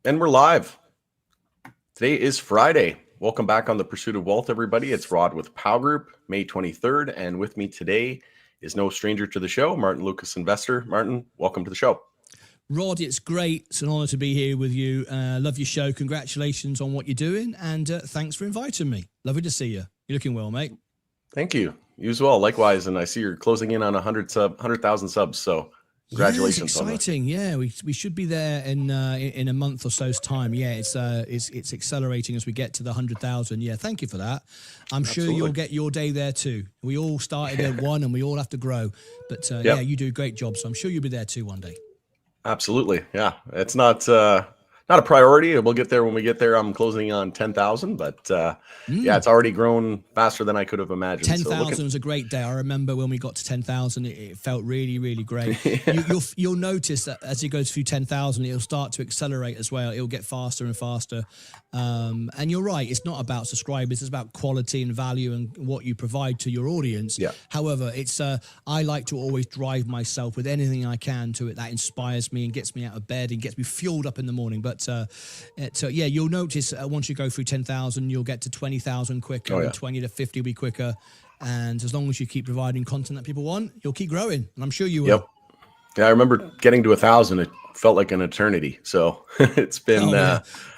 And we're live. Today is Friday. Welcome back on The Pursuit of Wealth, everybody. It's Rod with Powell Group, May 23rd. And with me today is no stranger to the show, Martin Lucas, investor. Martin, welcome to the show. Rod, it's great. It's an honor to be here with you. Love your show. Congratulations on what you're doing. And thanks for inviting me. Lovely to see you. You're looking well, mate. Thank you. You as well. Likewise. And I see you're closing in on 100,000 subs. So congratulations. Yeah, it's exciting. Yeah, we should be there in a month or so's time. Yeah, it's accelerating as we get to the 100,000. Yeah, thank you for that. I'm Absolutely. sure you'll get your day there too. We all started at one, and we all have to grow. But yeah, you do a great job. So I'm sure you'll be there too one day. Absolutely. Yeah, it's not a priority. We'll get there when we get there. I'm closing on 10,000, but yeah, it's already grown faster than I could have imagined. 10,000 was a great day. I remember when we got to 10,000, it felt really, really great. You'll notice that as it goes through 10,000, it'll start to accelerate as well. It'll get faster and faster. And you're right. It's not about subscribers. It's about quality and value and what you provide to your audience. Yeah. However, it's I like to always drive myself with anything I can to it that inspires me and gets me out of bed and gets me fueled up in the morning. But yeah, you'll notice once you go through 10,000, you'll get to 20,000 quicker, and 20 to 50 will be quicker. And as long as you keep providing content that people want, you'll keep growing. And I'm sure you will. Yep. Yeah, I remember getting to 1,000. It felt like an eternity. So it's been.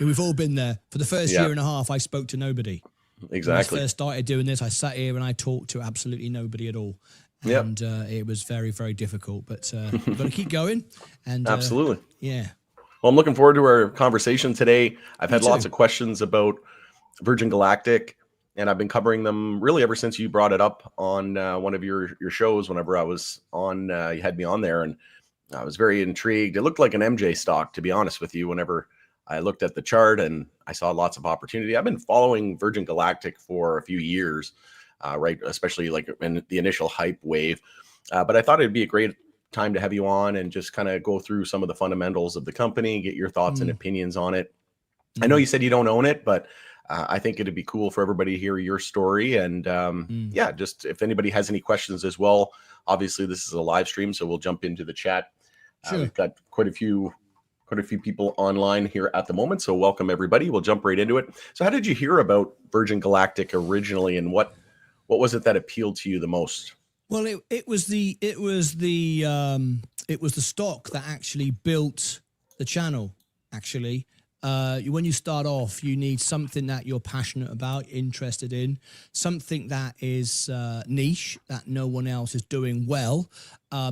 We've all been there. For the first year and a half, I spoke to nobody. Exactly. When I first started doing this, I sat here and I talked to absolutely nobody at all. And it was very, very difficult. But you've got to keep going. And absolutely. Yeah. Well, I'm looking forward to our conversation today. I've had lots of questions about Virgin Galactic, and I've been covering them really ever since you brought it up on one of your shows. Whenever I was on, you had me on there, and I was very intrigued. It looked like an MJ stock, to be honest with you, whenever I looked at the chart, and I saw lots of opportunity. I've been following Virgin Galactic for a few years, right? Especially like in the initial hype wave. But I thought it'd be a great time to have you on and just kind of go through some of the fundamentals of the company, get your thoughts and opinions on it. I know you said you don't own it, but I think it'd be cool for everybody to hear your story. And yeah, just if anybody has any questions as well, obviously this is a live stream, so we'll jump into the chat. We've got quite a few people online here at the moment. So welcome everybody. We'll jump right into it. So how did you hear about Virgin Galactic originally, and what was it that appealed to you the most? Well, it was the stock that actually built the channel. Actually, when you start off, you need something that you're passionate about, interested in, something that is niche that no one else is doing well.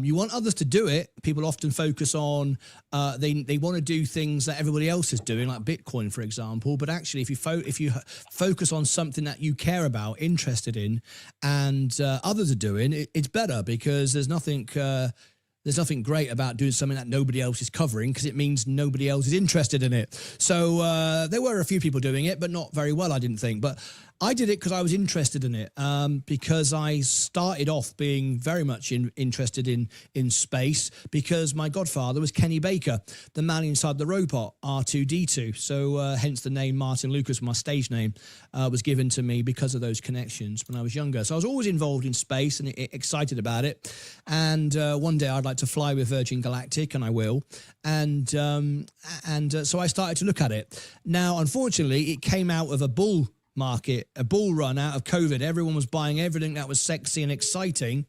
You want others to do it. People often focus on they want to do things that everybody else is doing, like Bitcoin, for example. But actually, if you focus on something that you care about, interested in, and others are doing, it's better, because there's nothing great about doing something that nobody else is covering, because it means nobody else is interested in it. So there were a few people doing it, but not very well, I didn't think. But I did it because I was interested in it, because I started off being very much interested in space, because my godfather was Kenny Baker, the man inside the robot, R2-D2. So hence the name Martin Lucas, my stage name, was given to me because of those connections when I was younger. So I was always involved in space and excited about it. And one day I'd like to fly with Virgin Galactic, and I will. And so I started to look at it. Now, unfortunately, it came out of a bull market, a bull run out of COVID. Everyone was buying everything that was sexy and exciting.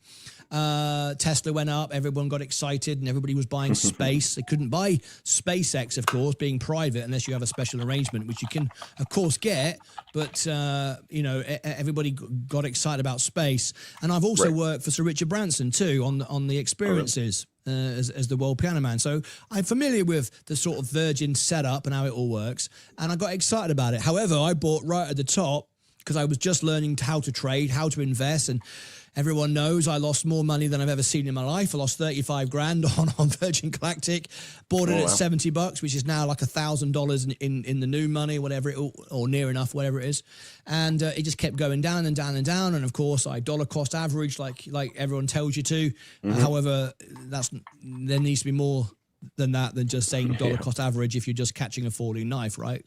Tesla went up, everyone got excited, and everybody was buying space. They couldn't buy SpaceX, of course, being private, unless you have a special arrangement, which you can, of course, get. But, you know, everybody got excited about space. And I've also worked for Sir Richard Branson, too, on the experiences. As the world piano man. So I'm familiar with the sort of Virgin setup and how it all works. And I got excited about it. However, I bought right at the top because I was just learning how to trade, how to invest. And everyone knows I lost more money than I've ever seen in my life. I lost 35 grand on Virgin Galactic, bought it at $70, which is now like $1,000 in the new money, whatever it, or near enough, whatever it is. And it just kept going down and down and down. And of course, I dollar cost average, like everyone tells you to. However, there needs to be more than that, than just saying dollar cost average if you're just catching a falling knife, right?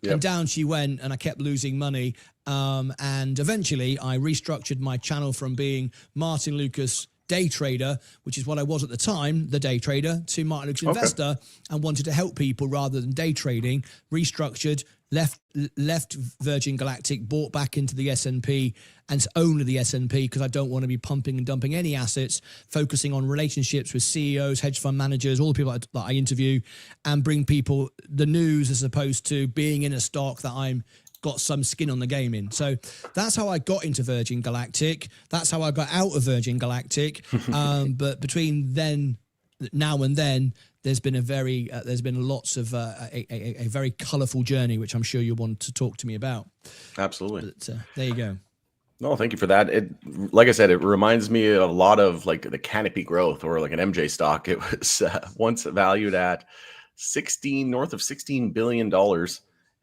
And down she went, and I kept losing money. And eventually I restructured my channel from being Martin Lucas day trader, which is what I was at the time, the day trader, to Martin Luther investor, and wanted to help people rather than day trading. Restructured, left Virgin Galactic, bought back into the S&P and only the S&P because I don't want to be pumping and dumping any assets, focusing on relationships with CEOs, hedge fund managers, all the people that I interview, and bring people the news as opposed to being in a stock that I'm got some skin on the game in. So that's how I got into Virgin Galactic. That's how I got out of Virgin Galactic. But between now and then, there's been lots of a very colourful journey, which I'm sure you'll want to talk to me about. Absolutely. But there you go. No, thank you for that. Like I said, it reminds me a lot of like the Canopy Growth or like an MJ stock. It was once valued at north of $16 billion.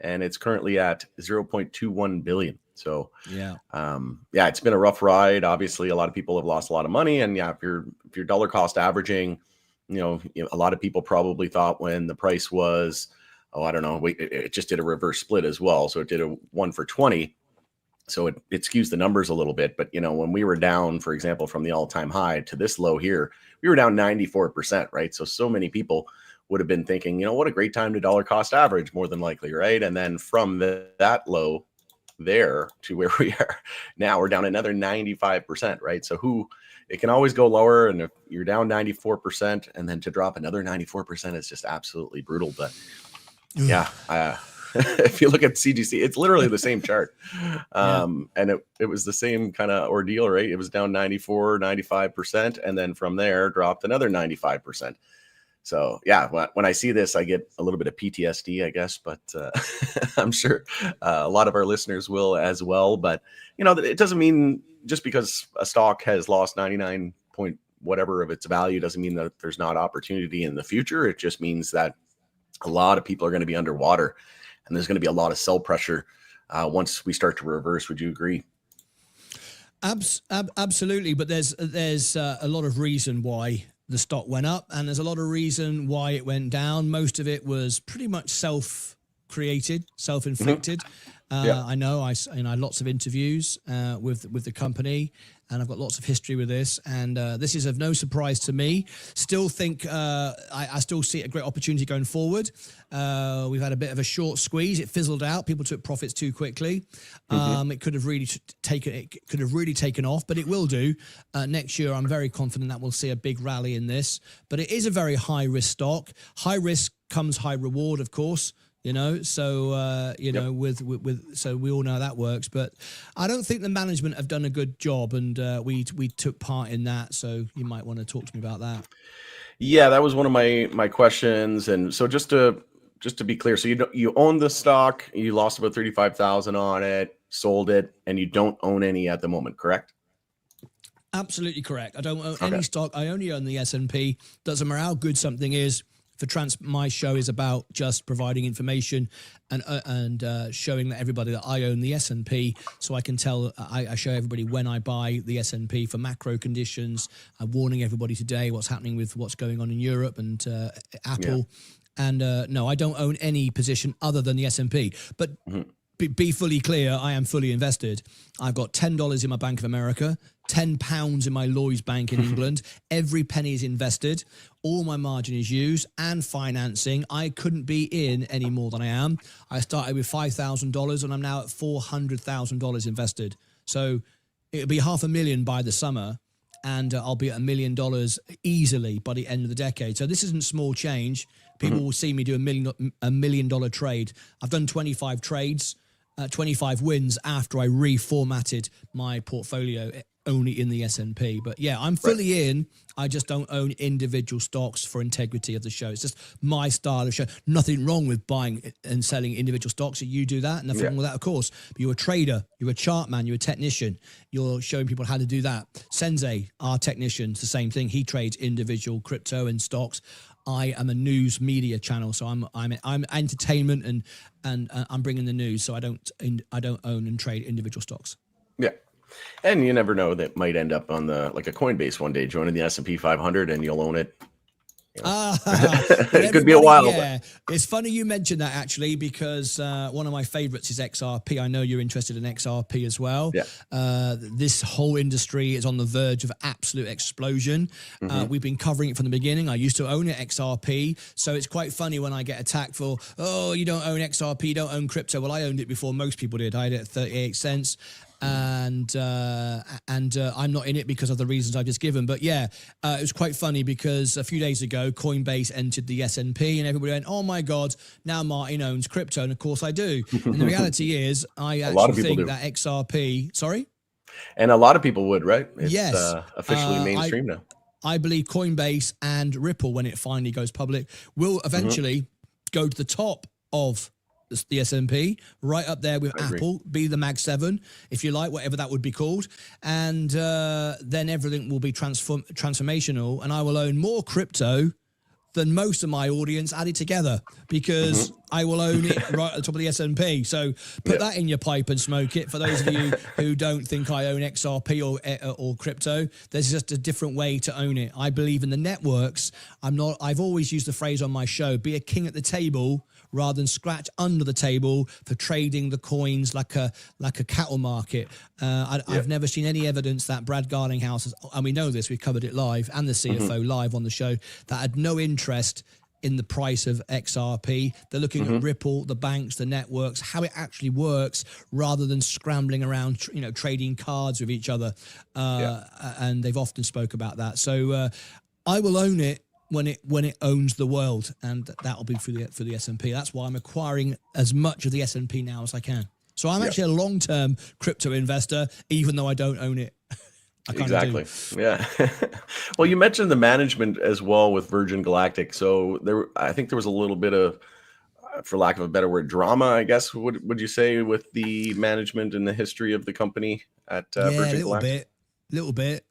And it's currently at 0.21 billion. So yeah, it's been a rough ride. Obviously, a lot of people have lost a lot of money. And yeah, if you're dollar cost averaging, a lot of people probably thought when the price was, I don't know, it just did a reverse split as well. So it did a 1 for 20. So it skews the numbers a little bit. But when we were down, for example, from the all-time high to this low here, we were down 94%, right? So many people would have been thinking, what a great time to dollar cost average, more than likely, right? And then from that low there to where we are now, we're down another 95%, right? So it can always go lower, and if you're down 94% and then to drop another 94% is just absolutely brutal. But yeah, if you look at CGC, it's literally the same chart. And it was the same kind of ordeal, right? It was down 94, 95%, and then from there dropped another 95%. So yeah, when I see this, I get a little bit of PTSD, I guess, but I'm sure a lot of our listeners will as well. But it doesn't mean just because a stock has lost 99 point whatever of its value doesn't mean that there's not opportunity in the future. It just means that a lot of people are going to be underwater, and there's going to be a lot of sell pressure once we start to reverse. Would you agree? Absolutely, but there's a lot of reason why the stock went up, and there's a lot of reason why it went down. Most of it was pretty much self-created, self-inflicted. I know I had lots of interviews with the company, and I've got lots of history with this, and this is of no surprise to me. Still think I still see a great opportunity going forward. We've had a bit of a short squeeze. It fizzled out. People took profits too quickly. It could have really taken off, but it will do next year. I'm very confident that we'll see a big rally in this. But it is a very high risk stock. High risk comes high reward, of course. So so we all know that works, but I don't think the management have done a good job, and we took part in that. So you might want to talk to me about that. Yeah, that was one of my questions, and so just to be clear, so you own the stock, you lost about 35,000 on it, sold it, and you don't own any at the moment, correct? Absolutely correct. I don't own any stock. I only own the S&P. Doesn't matter how good something is. My show is about just providing information and showing that everybody that I own the S&P, so I can tell. I show everybody when I buy the S&P for macro conditions. I'm warning everybody today what's happening with what's going on in Europe and Apple. Yeah. And no, I don't own any position other than the S&P. But be fully clear, I am fully invested. I've got $10 in my Bank of America, £10 in my Lloyds Bank in England. Every penny is invested. All my margin is used, and financing. I couldn't be in any more than I am. I started with $5,000 and I'm now at $400,000 invested. So it'll be $500,000 by the summer, and I'll be at $1 million easily by the end of the decade. So this isn't small change. People will see me do a $1 million trade. I've done 25 trades, 25 wins after I reformatted my portfolio only in the S&P. But yeah, I'm fully in. I just don't own individual stocks for integrity of the show. It's just my style of show. Nothing wrong with buying and selling individual stocks. You do that. Nothing wrong with that, of course. But you're a trader. You're a chart man. You're a technician. You're showing people how to do that. Sensei, our technician, it's the same thing. He trades individual crypto and stocks. I am a news media channel, so I'm entertainment and I'm bringing the news. So I don't own and trade individual stocks. Yeah. And you never know, that might end up on like a Coinbase one day, joining the S&P 500, and you'll own it It could be a while. Yeah, it's funny you mentioned that actually, because one of my favorites is XRP. I know you're interested in XRP as well. Yeah. This whole industry is on the verge of absolute explosion. We've been covering it from the beginning. I used to own it, XRP. So it's quite funny when I get attacked for, oh, you don't own XRP, you don't own crypto. Well, I owned it before most people did. I had it at 38 cents. And I'm not in it because of the reasons I've just given. But yeah, it was quite funny because a few days ago, Coinbase entered the S&P and everybody went, oh my God, now Martin owns crypto. And of course I do. And the reality is I actually think that XRP, sorry? And a lot of people would, right? It's yes. Officially mainstream now. I believe Coinbase and Ripple, when it finally goes public, will eventually go to the top of the S&P, right up there with Apple, be the Mag 7, if you like, whatever that would be called. And then everything will be transformational, and I will own more crypto than most of my audience added together, because I will own it right at the top of the S&P. So put that in your pipe and smoke it. For those of you who don't think I own XRP or crypto, there's just a different way to own it. I believe in the networks. I've always used the phrase on my show, be a king at the table rather than scratch under the table for trading the coins like a cattle market. I've never seen any evidence that Brad Garlinghouse, and we know this, we've covered it live, and the CFO live on the show, that had no interest in the price of XRP. They're looking at Ripple, the banks, the networks, how it actually works, rather than scrambling around, trading cards with each other. And they've often spoke about that. So I will own it when it owns the world, and that'll be for the S&P. That's why I'm acquiring as much of the S&P now as I can. So I'm actually a long-term crypto investor, even though I don't own it. Exactly. Yeah. Well, you mentioned the management as well with Virgin Galactic. So I think there was a little bit of, for lack of a better word, drama, I guess, would you say, with the management and the history of the company at Virgin Galactic? Little bit.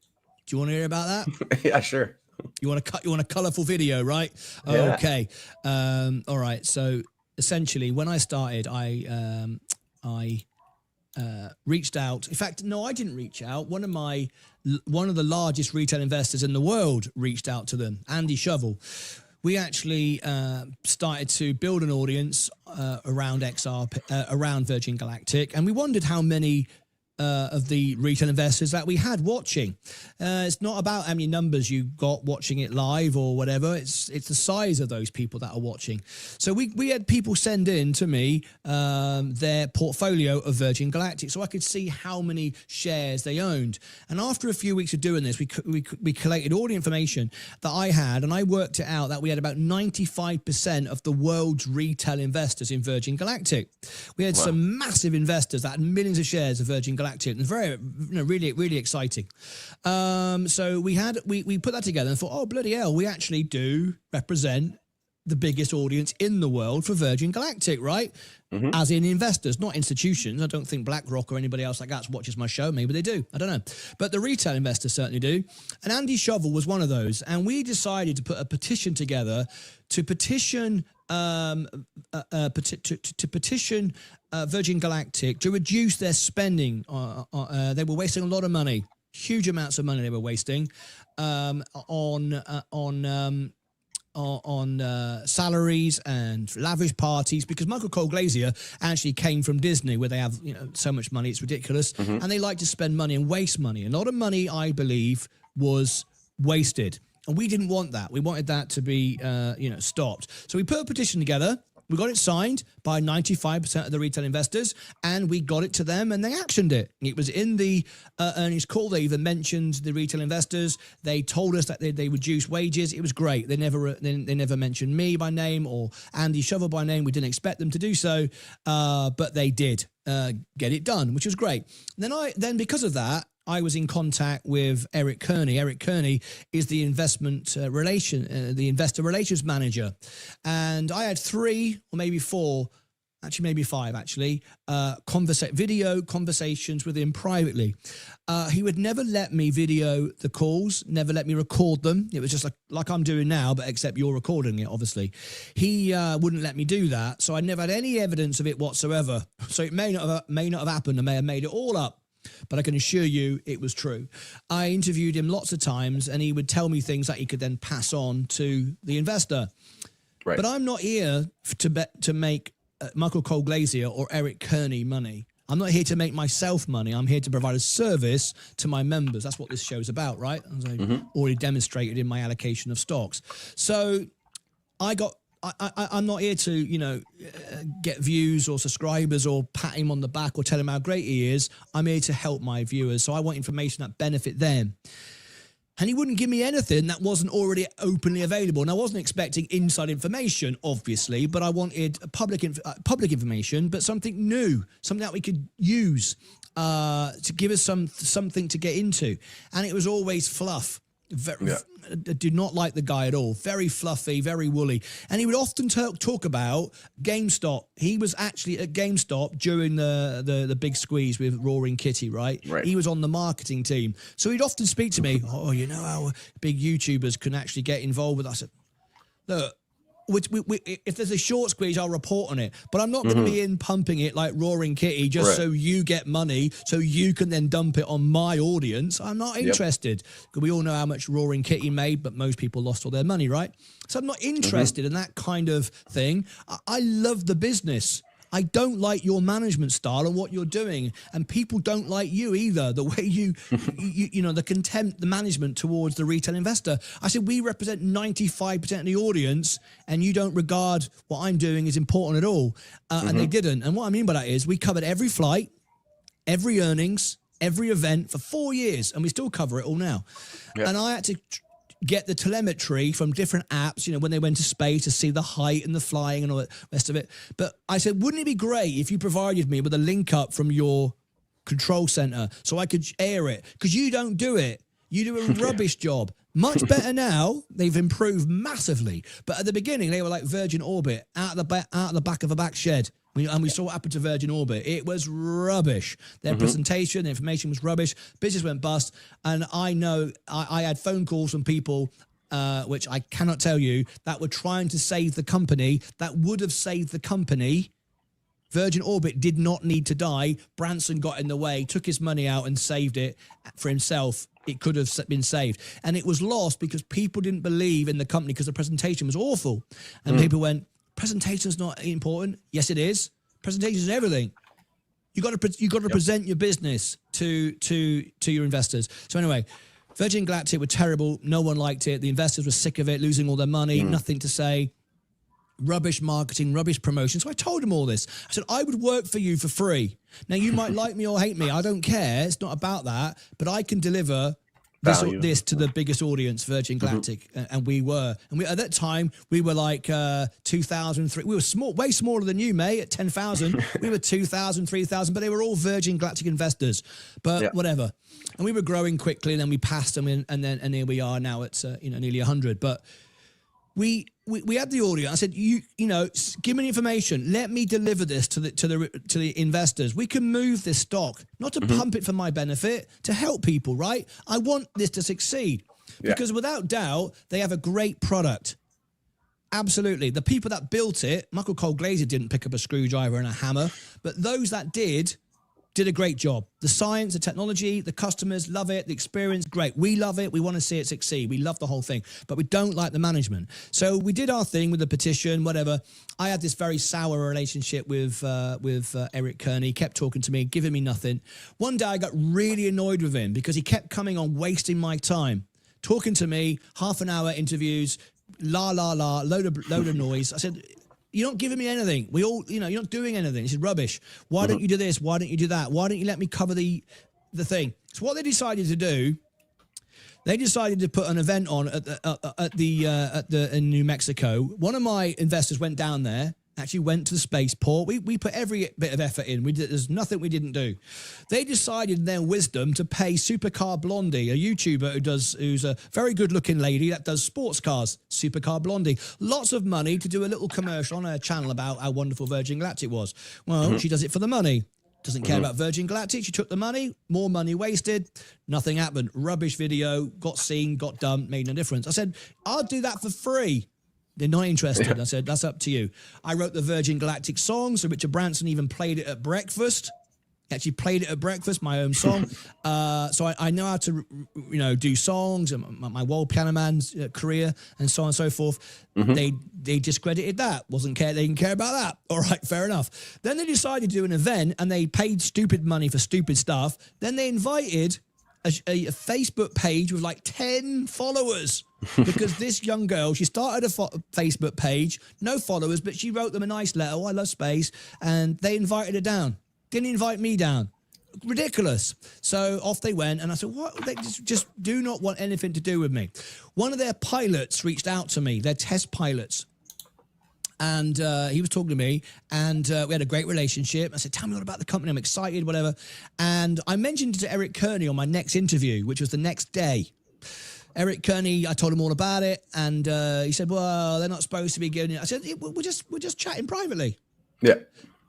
Do you want to hear about that? Yeah, sure. You want a colorful video, right? Yeah. Okay. All right. So essentially, when I started, I reached out. In fact, no, I didn't reach out. One of the largest retail investors in the world reached out to them, Andy Shovel. We actually started to build an audience around around Virgin Galactic, and we wondered how many of the retail investors that we had watching. It's not about how many numbers you got watching it live or whatever. It's the size of those people that are watching. So we had people send in to me their portfolio of Virgin Galactic, so I could see how many shares they owned. And after a few weeks of doing this, we collated all the information that I had, and I worked it out that we had about 95% of the world's retail investors in Virgin Galactic. We had some massive investors that had millions of shares of Virgin Galactic. It was very, really exciting. So we put that together and thought, oh, bloody hell, we actually do represent the biggest audience in the world for Virgin Galactic, right? As in investors, not institutions. I don't think BlackRock or anybody else like that watches my show. Maybe they do. I don't know. But the retail investors certainly do. And Andy Shovel was one of those. And we decided to put a petition together to petition Virgin Galactic to reduce their spending. They were wasting a lot of money, huge amounts of money they were wasting on salaries and lavish parties, because Michael Cole Glazier actually came from Disney, where they have so much money, it's ridiculous, and they like to spend money and waste money. A lot of money, I believe, was wasted. And we didn't want that. We wanted that to be, stopped. So we put a petition together. We got it signed by 95% of the retail investors, and we got it to them, and they actioned it. It was in the earnings call. They even mentioned the retail investors. They told us that they reduced wages. It was great. They never mentioned me by name or Andy Shovel by name. We didn't expect them to do so, but they did get it done, which was great. Then because of that, I was in contact with Eric Kearney. Eric Kearney is the investor relations manager. And I had 3 or maybe 4, actually maybe 5 actually, video conversations with him privately. He would never let me video the calls, never let me record them. It was just like I'm doing now, but except you're recording it, obviously. He wouldn't let me do that. So I never had any evidence of it whatsoever. So it may not have happened. I may have made it all up. but I can assure you it was true. I interviewed him lots of times, and he would tell me things that he could then pass on to the investor. Right. But I'm not here to make Michael Cole Glazier or Eric Kearney money. I'm not here to make myself money. I'm here to provide a service to my members. That's what this show's about, right? As I already demonstrated in my allocation of stocks. So I'm not here to, get views or subscribers or pat him on the back or tell him how great he is. I'm here to help my viewers. So I want information that benefit them. And he wouldn't give me anything that wasn't already openly available. And I wasn't expecting inside information, obviously, but I wanted public information, but something new, something that we could use to give us something to get into. And it was always fluff. I did not like the guy at all. Very fluffy, very woolly. And he would often talk about GameStop. He was actually at GameStop during the big squeeze with Roaring Kitty, right? He was on the marketing team. So he'd often speak to me, you know how big YouTubers can actually get involved with us. I said, look, if there's a short squeeze, I'll report on it. But I'm not going to be in pumping it like Roaring Kitty just so you get money, so you can then dump it on my audience. I'm not interested. Because we all know how much Roaring Kitty made, but most people lost all their money, right? So I'm not interested in that kind of thing. I love the business. I don't like your management style and what you're doing, and people don't like you either. The way you the contempt, the management towards the retail investor. I said, we represent 95% of the audience, and you don't regard what I'm doing as important at all. And they didn't. And what I mean by that is we covered every flight, every earnings, every event for 4 years, and we still cover it all now. And I had to get the telemetry from different apps, when they went to space to see the height and the flying and all the rest of it. But I said, wouldn't it be great if you provided me with a link up from your control center so I could air it? Because you don't do it. You do a rubbish job. Much better now. They've improved massively. But at the beginning, they were like Virgin Orbit, out the back of a back shed. And we saw what happened to Virgin Orbit. It was rubbish. Their presentation, the information was rubbish. Business went bust. And I know I had phone calls from people, which I cannot tell you, that were trying to save the company, that would have saved the company. Virgin Orbit did not need to die. Branson got in the way, took his money out and saved it for himself. It could have been saved. And it was lost because people didn't believe in the company because the presentation was awful. And people went, presentation's not important. Yes, it is. Presentation is everything. You got to present your business to your investors. So anyway, Virgin Galactic were terrible. No one liked it. The investors were sick of it, losing all their money, nothing to say. Rubbish marketing, rubbish promotion. So I told him all this. I said, I would work for you for free. Now, you might like me or hate me. I don't care. It's not about that. But I can deliver this to the biggest audience, Virgin Galactic. And we were. And at that time, we were like 2,000. We were small, way smaller than you, mate, at 10,000. We were 2,000, 3,000. But they were all Virgin Galactic investors. But whatever. And we were growing quickly. And then we passed them. And here we are now at nearly 100. But we had the audience. I said, give me the information. Let me deliver this to the investors. We can move this stock, not to pump it for my benefit, to help people, right? I want this to succeed because without doubt, they have a great product. Absolutely. The people that built it, Michael Cole Glazier didn't pick up a screwdriver and a hammer, but those that did a great job. The science, the technology, the customers love it, the experience, great. We love it. We want to see it succeed. We love the whole thing, but we don't like the management. So we did our thing with the petition, whatever. I had this very sour relationship with Eric Kearney. He kept talking to me, giving me nothing. One day I got really annoyed with him because he kept coming on, wasting my time, talking to me, half an hour interviews, load of noise. I said, you're not giving me anything. We all, you're not doing anything. He said, rubbish. Why don't you do this? Why don't you do that? Why don't you let me cover the thing? So what they decided to do, they decided to put an event on in New Mexico. One of my investors went down there, actually went to the spaceport. We put every bit of effort in. There's nothing we didn't do. They decided in their wisdom to pay Supercar Blondie, a YouTuber who's a very good-looking lady that does sports cars, Supercar Blondie, lots of money to do a little commercial on her channel about how wonderful Virgin Galactic was. Well, she does it for the money. Doesn't care about Virgin Galactic. She took the money, more money wasted, nothing happened. Rubbish video, got seen, got dumped, made no difference. I said, I'll do that for free. They're not interested. I said, that's up to you. I wrote the Virgin Galactic song, so Richard Branson even played it at breakfast. Actually played it at breakfast, my own song. So I know how to, do songs, and my world piano man's career, and so on and so forth. They discredited that. They didn't care about that. All right, fair enough. Then they decided to do an event, and they paid stupid money for stupid stuff. Then they invited a Facebook page with like 10 followers. Because this young girl, she started a Facebook page, no followers, but she wrote them a nice letter. Oh, I love space. And they invited her down. Didn't invite me down. Ridiculous. So off they went, and I said, what? They just do not want anything to do with me. One of their pilots reached out to me, their test pilots. And he was talking to me, and we had a great relationship. I said, tell me all about the company. I'm excited, whatever. And I mentioned it to Eric Kearney on my next interview, which was the next day. Eric Kearney, I told him all about it, and he said, well, they're not supposed to be giving it. I said, we're just chatting privately. Yeah.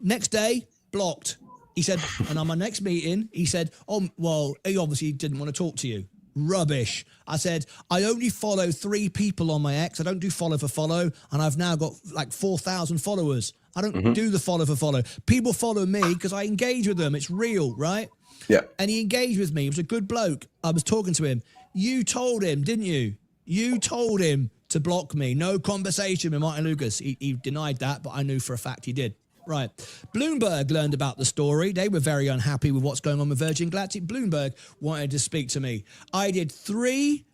Next day, blocked. He said, and on my next meeting, he said, oh, well, he obviously didn't want to talk to you. Rubbish. I said, I only follow 3 people on my X. I don't do follow for follow, and I've now got like 4,000 followers. I don't do the follow for follow. People follow me because I engage with them. It's real, right? Yeah. And he engaged with me. He was a good bloke. I was talking to him. You told him, didn't you? You told him to block me. No conversation with Martin Lucas. He denied that, but I knew for a fact he did. Right. Bloomberg learned about the story. They were very unhappy with what's going on with Virgin Galactic. Bloomberg wanted to speak to me. I did 3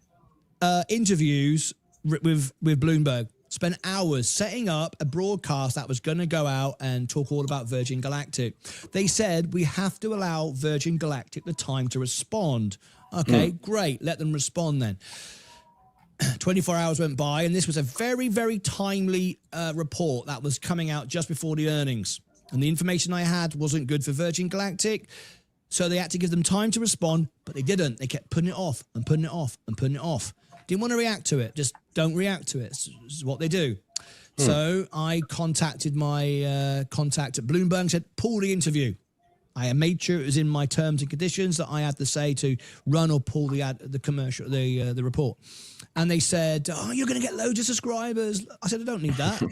interviews with Bloomberg. Spent hours setting up a broadcast that was going to go out and talk all about Virgin Galactic. They said, we have to allow Virgin Galactic the time to respond. Okay, great. Let them respond then. 24 hours went by, and this was a very, very timely report that was coming out just before the earnings. And the information I had wasn't good for Virgin Galactic, so they had to give them time to respond, but they didn't. They kept putting it off and putting it off and putting it off. Didn't want to react to it. Just don't react to it. It's what they do. So I contacted my contact at Bloomberg and said, pull the interview. I made sure it was in my terms and conditions that I had to say to run or pull the commercial, the report. And they said, oh, you're going to get loads of subscribers. I said, I don't need that.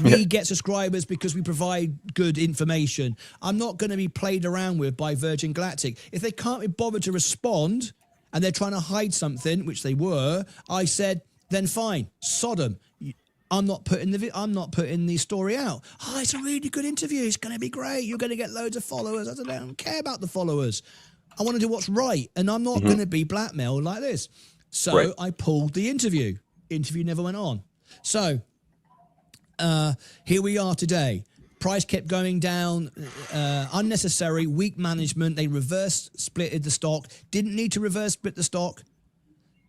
We get subscribers because we provide good information. I'm not going to be played around with by Virgin Galactic. If they can't be bothered to respond and they're trying to hide something, which they were, I said, then fine, sod 'em. I'm not putting the story out. Oh, it's a really good interview. It's going to be great. You're going to get loads of followers. I don't care about the followers. I want to do what's right, and I'm not going to be blackmailed like this. So I pulled the interview. Interview never went on. So here we are today. Price kept going down. Unnecessary, weak management. They reverse splitted the stock. Didn't need to reverse split the stock.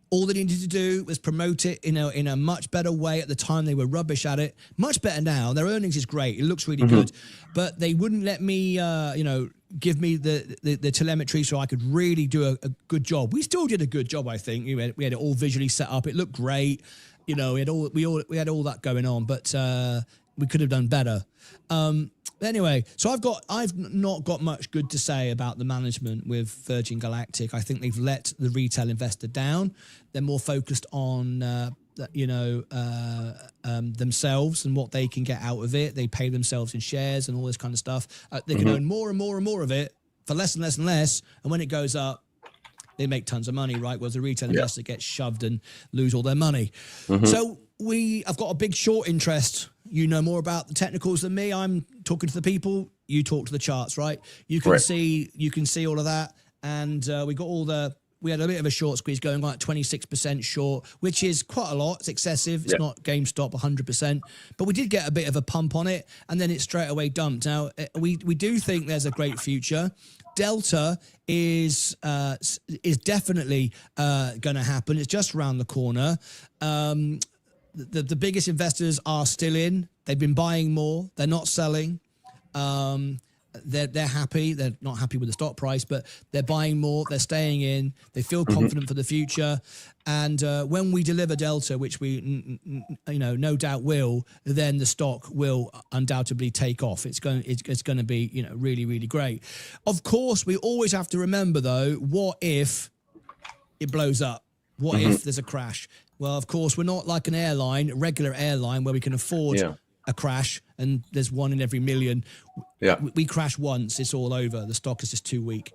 All they needed to do was promote it in a much better way. At the time, they were rubbish at it. Much better now. Their earnings is great. It looks really good. But they wouldn't let me, give me the telemetry so I could really do a good job. We still did a good job, I think. We had it all visually set up. It looked great. We had all that going on, but we could have done better. Anyway, so I've not got much good to say about the management with Virgin Galactic. I think they've let the retail investor down. They're more focused on themselves and what they can get out of it. They pay themselves in shares and all this kind of stuff. They can own more and more and more of it for less and less and less. And when it goes up, they make tons of money, right? Whereas the retail investor gets shoved and lose all their money. So I've got a big short interest. You know more about the technicals than me. I'm talking to the people. You talk to the charts, right? You can see all of that. And we had a bit of a short squeeze going on at 26% short, which is quite a lot. It's excessive. It's not GameStop 100%, but we did get a bit of a pump on it, and then it straight away dumped. Now we do think there's a great future. Delta is definitely going to happen. It's just around the corner. The biggest investors are still in. They've been buying more. They're not selling. They're happy. They're not happy with the stock price, but they're buying more. They're staying in. They feel confident for the future. And when we deliver Delta, which we no doubt will, then the stock will undoubtedly take off. It's going to be really, really great. Of course, we always have to remember though, what if it blows up? What if there's a crash? Well, of course, we're not like an airline, a regular airline, where we can afford a crash, and there's one in every million. Yeah. We crash once, it's all over. The stock is just too weak.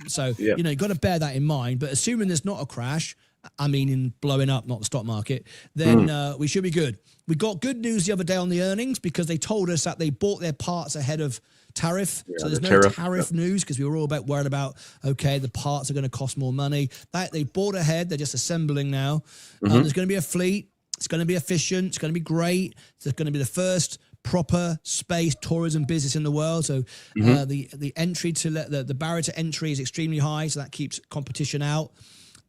So, Yeah. you've got to bear that in mind. But assuming there's not a crash, I mean, in blowing up, not the stock market, then we should be good. We got good news the other day on the earnings because they told us that they bought their parts ahead of tariff. So there's no tariff news because we were all worried about, okay, the parts are going to cost more money. They bought ahead. They're just assembling now. There's going to be a fleet. It's going to be efficient. It's going to be great. It's going to be the first proper space tourism business in the world. So the entry to the barrier to entry is extremely high. So that keeps competition out.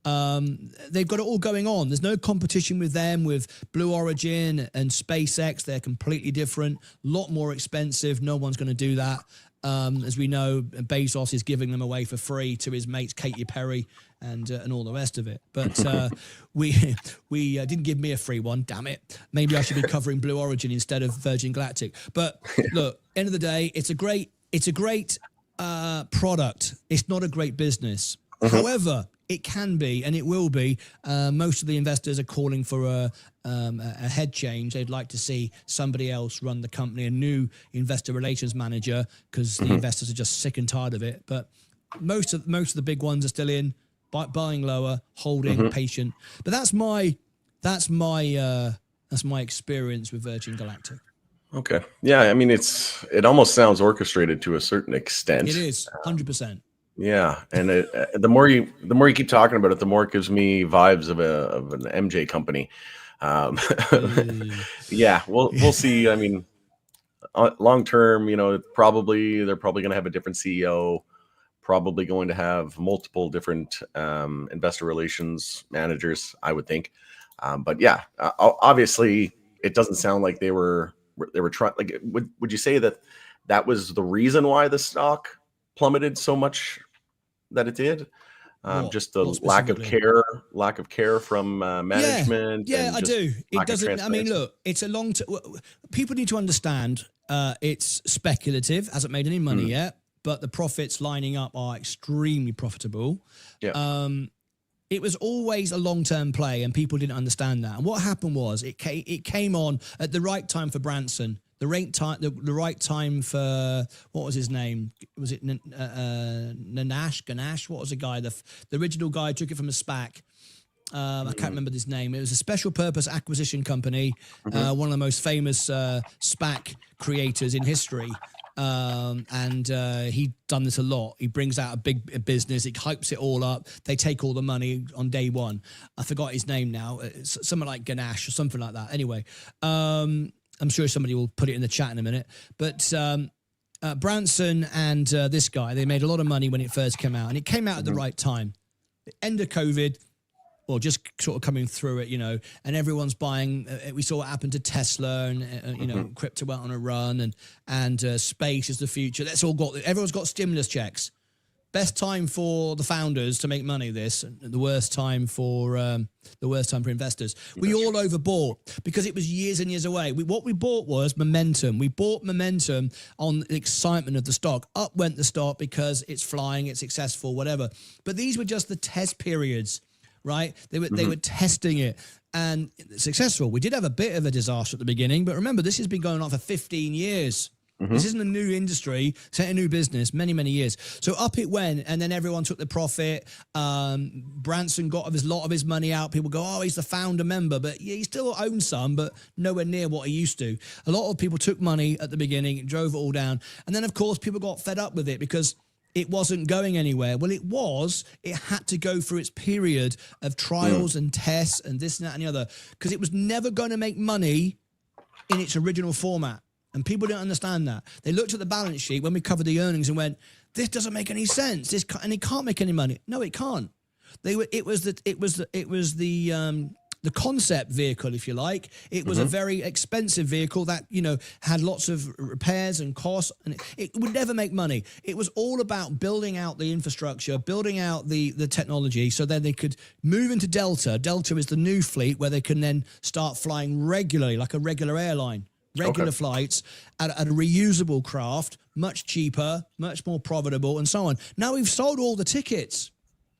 They've got it all going on. There's no competition with them, with Blue Origin and SpaceX. They're completely different, a lot more expensive. No one's going to do that. As we know, Bezos is giving them away for free to his mates Katy Perry and all the rest of it. But we didn't give me a free one. Damn it! Maybe I should be covering Blue Origin instead of Virgin Galactic. But look, end of the day, it's a great product. It's not a great business. However, it can be, and it will be. Most of the investors are calling for a head change. They'd like to see somebody else run the company, a new investor relations manager, because the investors are just sick and tired of it. But most of the big ones are still in, buying lower, holding, patient. But that's my experience with Virgin Galactic. Okay. Yeah. I mean, it almost sounds orchestrated to a certain extent. It is 100%. Yeah, and the more you keep talking about it, the more it gives me vibes of an MJ company. Yeah, we'll see. I mean, long term, they're probably going to have a different CEO, probably going to have multiple different investor relations managers, I would think. But yeah, obviously, it doesn't sound like they were trying. Like, would you say that was the reason why the stock plummeted so much that it did? Just the lack of care from management. Yeah, I do. It doesn't. I mean, look, it's a long term. People need to understand it's speculative, hasn't made any money yet, but the profits lining up are extremely profitable. Yeah. It was always a long-term play, and people didn't understand that. And what happened was it came on at the right time for Branson. The right time for, what was his name? Was it Ganesh? What was the guy? The original guy took it from a SPAC. I can't remember his name. It was a special purpose acquisition company, one of the most famous SPAC creators in history. And he'd done this a lot. He brings out a big business. He hypes it all up. They take all the money on day one. I forgot his name now. It's something like Ganesh or something like that. Anyway, I'm sure somebody will put it in the chat in a minute. But Branson and this guy, they made a lot of money when it first came out. And it came out at the right time. End of COVID, or just sort of coming through it, and everyone's buying. We saw what happened to Tesla, and crypto went on a run, and space is the future. Everyone's got stimulus checks. Best time for the founders to make money. The worst time for investors. We all overbought because it was years and years away. What we bought was momentum. We bought momentum on the excitement of the stock. Up went the stock because it's flying, it's successful, whatever. But these were just the test periods. Right? They were testing it, and successful. We did have a bit of a disaster at the beginning, but remember, this has been going on for 15 years. This isn't a new industry, it's a new business, many, many years. So up it went, and then everyone took the profit. Branson got a lot of his money out. People go, oh, he's the founder member, but yeah, he still owns some, but nowhere near what he used to. A lot of people took money at the beginning, drove it all down, and then, of course, people got fed up with it because it wasn't going anywhere. Well, it had to go through its period of trials and tests and this and that and the other, because it was never going to make money in its original format. And people didn't understand that. They looked at the balance sheet when we covered the earnings and went, this doesn't make any sense. And it can't make any money. No, it can't. It was the concept vehicle, if you like. It was a very expensive vehicle that, had lots of repairs and costs, and it would never make money. It was all about building out the infrastructure, building out the technology, so then they could move into Delta. Delta is the new fleet where they can then start flying regularly, like a regular airline. Regular flights at a reusable craft, much cheaper, much more profitable, and so on. Now we've sold all the tickets.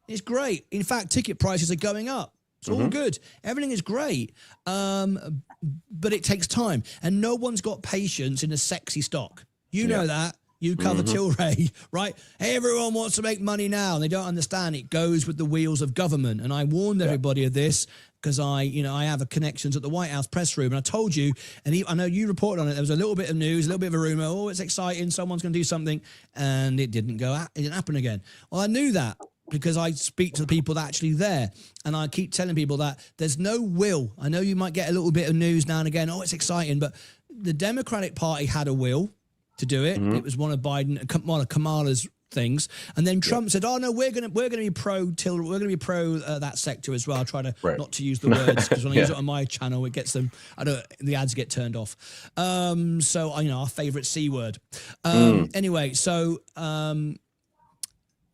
It's great. In fact, ticket prices are going up. It's all good. Everything is great. But it takes time. And no one's got patience in a sexy stock. You know that. You cover Tilray, right? Hey, everyone wants to make money now. And they don't understand it goes with the wheels of government. And I warned everybody of this because I have connections at the White House press room. And I told you, and I know you reported on it, there was a little bit of news, a little bit of a rumor. Oh, it's exciting. Someone's going to do something. And it didn't it didn't happen again. Well, I knew that because I speak to the people that are actually there. And I keep telling people that there's no will. I know you might get a little bit of news now and again. Oh, it's exciting. But the Democratic Party had a will to do it. It was one of Kamala's things, and then Trump said, "Oh no, we're gonna be pro that sector as well." I try to not to use the words because when I use it on my channel, it gets them. The ads get turned off. So our favorite C word. Anyway, so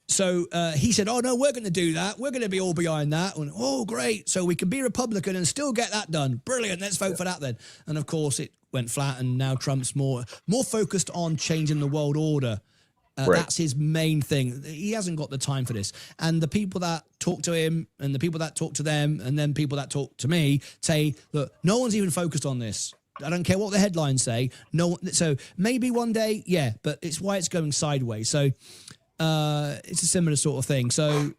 he said, "Oh no, we're going to do that. We're going to be all behind that." And, oh, great! So we can be Republican and still get that done. Brilliant. Let's vote for that then. And of course, it went flat. And now Trump's more focused on changing the world order. That's his main thing. He hasn't got the time for this. And the people that talk to him, and the people that talk to them, and then people that talk to me say, "Look, no one's even focused on this. I don't care what the headlines say. No. So maybe one day, but it's why it's going sideways." So. It's a similar sort of thing. So,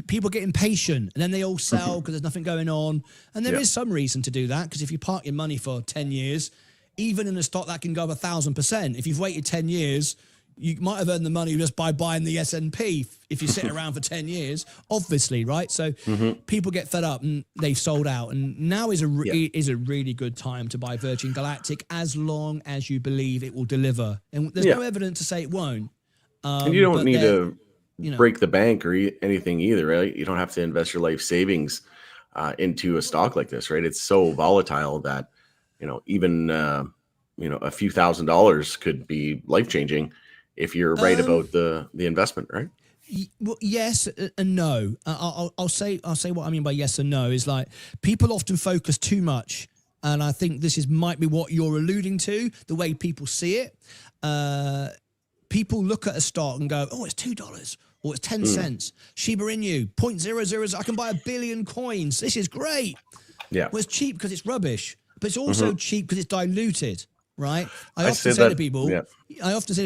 people get impatient and then they all sell because there's nothing going on. And there is some reason to do that because if you park your money for 10 years, even in a stock that can go up 1,000%, if you've waited 10 years, you might have earned the money just by buying the S&P if you sit around for 10 years, obviously, right? So people get fed up and they've sold out. And now is a really good time to buy Virgin Galactic as long as you believe it will deliver. And there's no evidence to say it won't. And you don't need to break the bank or anything either, right? You don't have to invest your life savings into a stock like this, right? It's so volatile that, even, a few $1,000s could be life-changing if you're right about the investment, right? Well, yes and no. I'll say what I mean by yes and no is like people often focus too much. And I think this might be what you're alluding to, the way people see it. People look at a stock and go, "Oh, it's $2 or it's 10 cents. Shiba Inu, 0.00. I can buy 1 billion coins. This is great." Yeah. Well, it's cheap because it's rubbish, but it's also cheap because it's diluted, right? I often say to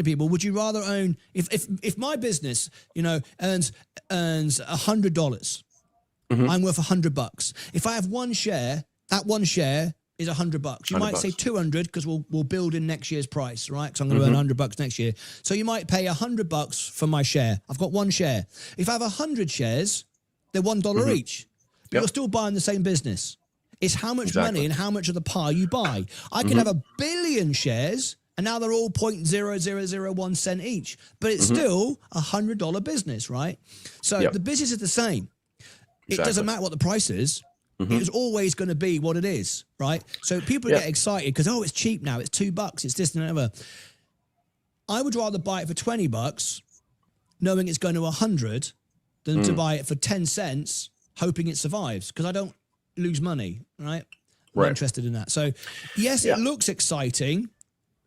people, would you rather own if my business, earns $100, I'm worth $100. If I have one share, that one share is $100. You might say 200 because we'll build in next year's price, right? Because I'm going to earn $100 next year. So you might pay $100 for my share. I've got one share. If I have 100 shares, they're $1 each. But you're still buying the same business. It's how much money and how much of the pie you buy. I can have 1 billion shares and now they're all 0.0001 cent each, but it's still $100 business, right? So the business is the same. It doesn't matter what the price is. It is always going to be what it is, right? So people get excited because, it's cheap now. It's $2. It's this and whatever. I would rather buy it for $20, knowing it's going to 100, than to buy it for 10 cents, hoping it survives because I don't lose money, right? I'm not interested in that. So, yes, it looks exciting,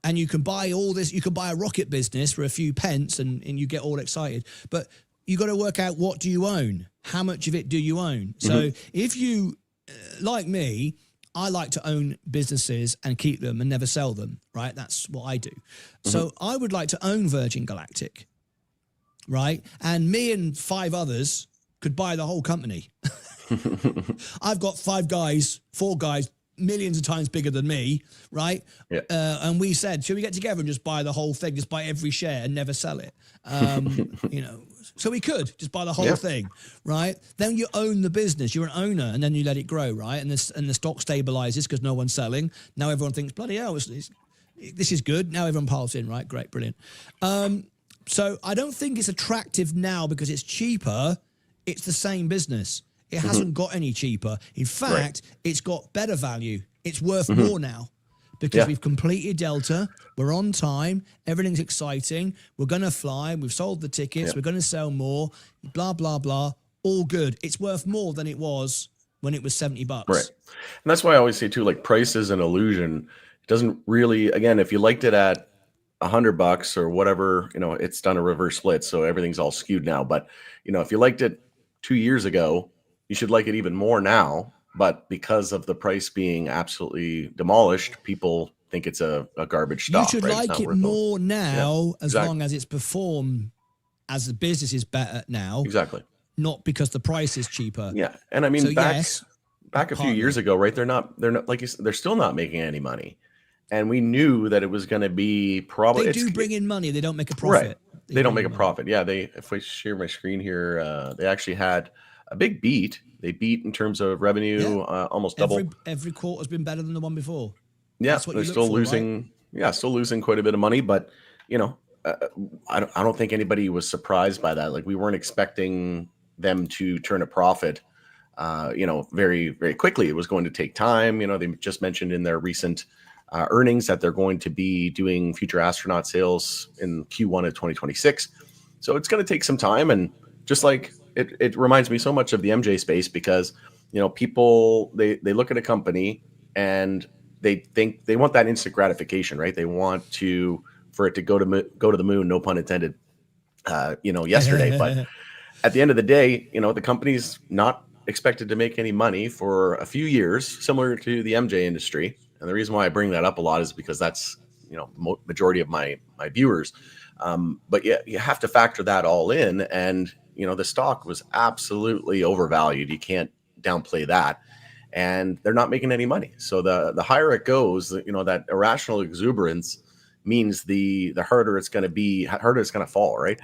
and you can buy all this. You can buy a rocket business for a few pence, and you get all excited. But you got to work out, what do you own? How much of it do you own? So if you, like me, I like to own businesses and keep them and never sell them, right? That's what I do. So I would like to own Virgin Galactic, right? And me and 5 others could buy the whole company. I've got 4 guys, millions of times bigger than me, right? Yeah. And we said, should we get together and just buy the whole thing, just buy every share and never sell it? So we could just buy the whole thing, right? Then you own the business. You're an owner, and then you let it grow, right? And the stock stabilizes because no one's selling. Now everyone thinks, bloody hell, this is good. Now everyone piles in, right? Great, brilliant. So I don't think it's attractive now because it's cheaper. It's the same business. It hasn't got any cheaper. In fact, it's got better value. It's worth more now because we've completed Delta. We're on time. Everything's exciting. We're going to fly. We've sold the tickets. We're going to sell more. Blah, blah, blah. All good. It's worth more than it was when it was $70. Right. And that's why I always say too, like, price is an illusion. It doesn't really, again, if you liked it at $100 or whatever, it's done a reverse split. So everything's all skewed now. But, if you liked it 2 years ago, you should like it even more now. But because of the price being absolutely demolished, people think it's a garbage You stock, should right? It's like not it worth it. more Yeah, now as long exactly. as it's performed as the business is better now, Exactly. not because the price is cheaper. Yeah. And I So mean, yes, back a few years partly. ago, right? They're not like you said, they're still not making any money. And we knew that it was going to be They probably do bring in money. They don't make a right. profit. They They don't bring make in a money. profit. Yeah, if I share my screen here, they actually had a big beat. They beat in terms of Yeah. revenue, almost double. Every quarter's been better than the one before. Yeah, That's what they're you look still for, right? losing. Yeah, still losing quite a bit of money, but you know, uh, I don't think anybody was surprised by that. Like we weren't expecting them to turn a profit. Very very quickly. It was going to take time. They just mentioned in their recent earnings that they're going to be doing future astronaut sales in Q1 of 2026. So it's going to take some time, and just like it reminds me so much of the MJ space because people they look at a company and they think they want that instant gratification, right? They want for it to go to the moon, no pun intended, yesterday. But at the end of the day, the company's not expected to make any money for a few years, similar to the MJ industry. And the reason why I bring that up a lot is because that's majority of my viewers. But yeah, you have to factor that all in, and the stock was absolutely overvalued. You can't downplay that, and they're not making any money. So the higher it goes, that irrational exuberance means the harder it's going to be, harder it's going to fall, right?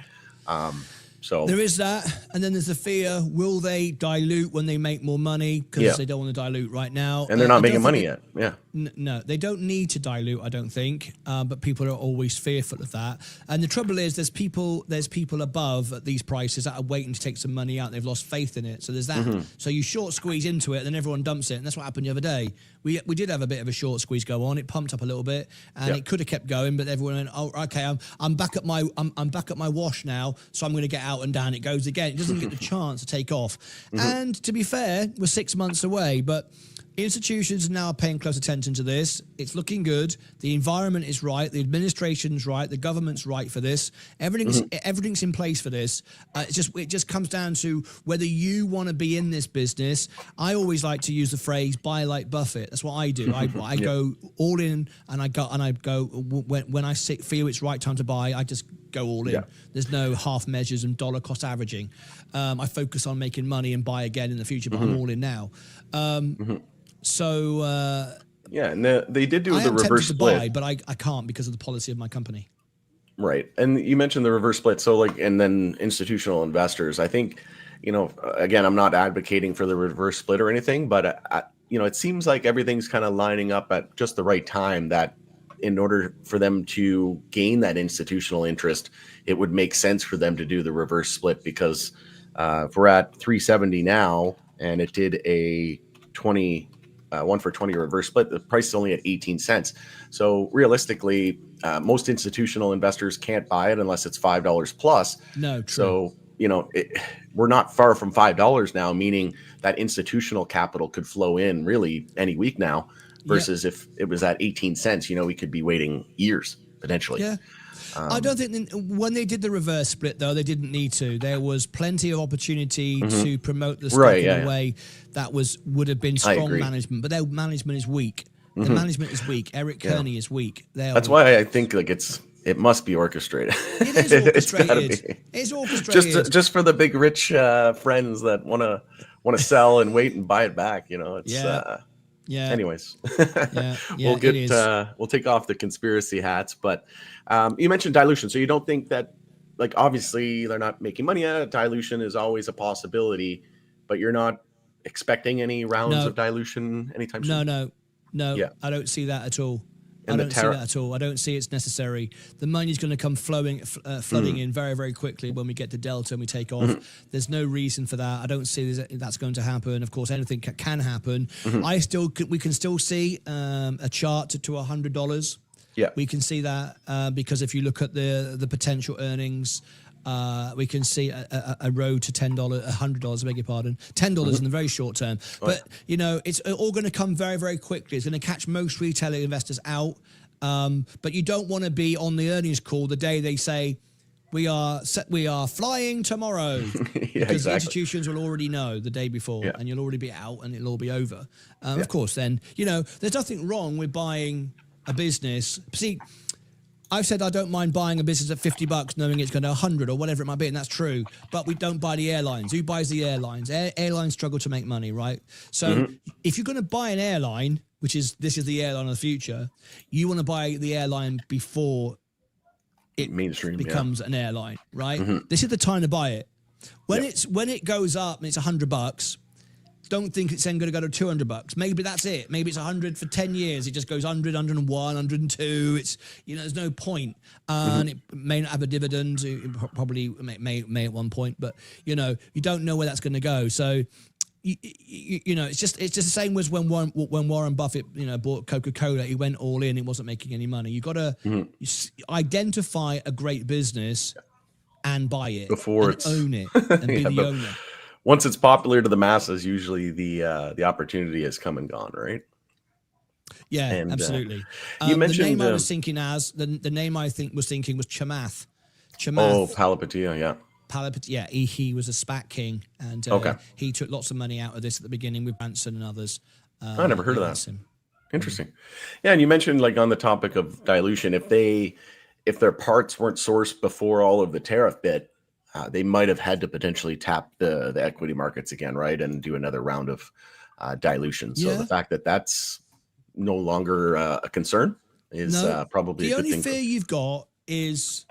So There is that, and then there's the fear: will they dilute when they make more money? Because yeah, they don't want to dilute right now. and they're I not don't making think money yet. Yeah. No, they don't need to dilute. I don't think, but people are always fearful of that. And the trouble is, there's people above at these prices that are waiting to take some money out. They've lost faith in it. So there's that. Mm-hmm. So you short squeeze into it, and then everyone dumps it, and that's what happened the other day. We did have a bit of a short squeeze go on. It pumped up a little bit, and it could have kept going, but everyone went, "Oh, okay, I'm back at my wash now, so I'm going to get out," and down it goes again. It doesn't get the chance to take off. Mm-hmm. And to be fair, we're 6 months away, but institutions now are paying close attention to this. It's looking good. The environment is right. The administration's right. The government's right for this. Everything's in place for this. It just comes down to whether you want to be in this business. I always like to use the phrase "buy like Buffett." That's what I do. I go all in, and I go when I feel it's right time to buy. I just go all in. Yeah. There's no half measures and dollar cost averaging. I focus on making money and buy again in the future, but I'm all in now. So Yeah, and they did do I the am reverse tempted to split. buy, but I can't because of the policy of my company. Right. And you mentioned the reverse split. So and then institutional investors, I think, again, I'm not advocating for the reverse split or anything, but it seems like everything's kind of lining up at just the right time that in order for them to gain that institutional interest, it would make sense for them to do the reverse split because if we're at 370 now and it did a 1 for 20 reverse split, the price is only at 18 cents. So realistically, most institutional investors can't buy it unless it's $5 plus. No, true. So, we're not far from $5 now, meaning that institutional capital could flow in really any week now versus if it was at 18 cents, we could be waiting years potentially. Yeah. I don't think when they did the reverse split, though, they didn't need to. There was plenty of opportunity to promote the stock in a way that would have been strong management, but their management is weak. The management is weak. Eric Kearney is weak. That's why I think it must be orchestrated. It is orchestrated. It's orchestrated. Just for the big rich friends that want to sell and wait and buy it back. Anyways, we'll take off the conspiracy hats, but you mentioned dilution. So you don't think that, obviously they're not making money at it. Dilution is always a possibility, but you're not expecting any rounds of dilution anytime soon? No. Yeah. I don't see that at all. I don't see that at all. I don't see it's necessary. The money's going to come flooding in very, very quickly when we get to Delta and we take off. There's no reason for that. I don't see that's going to happen. Of course, anything can happen. We can still see a chart to $100. Yeah, we can see that because if you look at the potential earnings, we can see a road to $10, $100. I beg your pardon, $10 in the very short term. Right. But it's all going to come very, very quickly. It's going to catch most retail investors out. But you don't want to be on the earnings call the day they say We are flying tomorrow because the institutions will already know the day before, and you'll already be out, and it'll all be over. Of course, then there's nothing wrong with buying a business. See, I've said I don't mind buying a business at $50, knowing it's going to 100 or whatever it might be, and that's true. But we don't buy the airlines. Who buys the airlines? Airlines struggle to make money, right? So if you're going to buy an airline, this is the airline of the future, you want to buy the airline before it mainstream becomes an airline, right? This is the time to buy it. When it goes up and it's $100, don't think it's then going to go to $200. Maybe that's it. Maybe it's 100 for 10 years. It just goes 100, 101, 102. It's there's no point, and it may not have a dividend. It probably may at one point, but you don't know where that's going to go. So. It's just the same as when Warren Buffett bought Coca-Cola. He went all in. It wasn't making any money. You got to identify a great business and buy it before and own it and be the owner. Once it's popular to the masses, usually the opportunity has come and gone, right? Yeah, absolutely. You mentioned the name I was thinking the name I was thinking was Chamath. Oh, Palapatilla, yeah. Yeah, he was a SPAC king, and he took lots of money out of this at the beginning with Branson and others. I never heard of that. Interesting. Yeah, and you mentioned on the topic of dilution, if their parts weren't sourced before all of the tariff bit, they might have had to potentially tap the equity markets again, right, and do another round of dilution. So the fact that that's no longer a concern is probably a good thing. The only fear you've got is,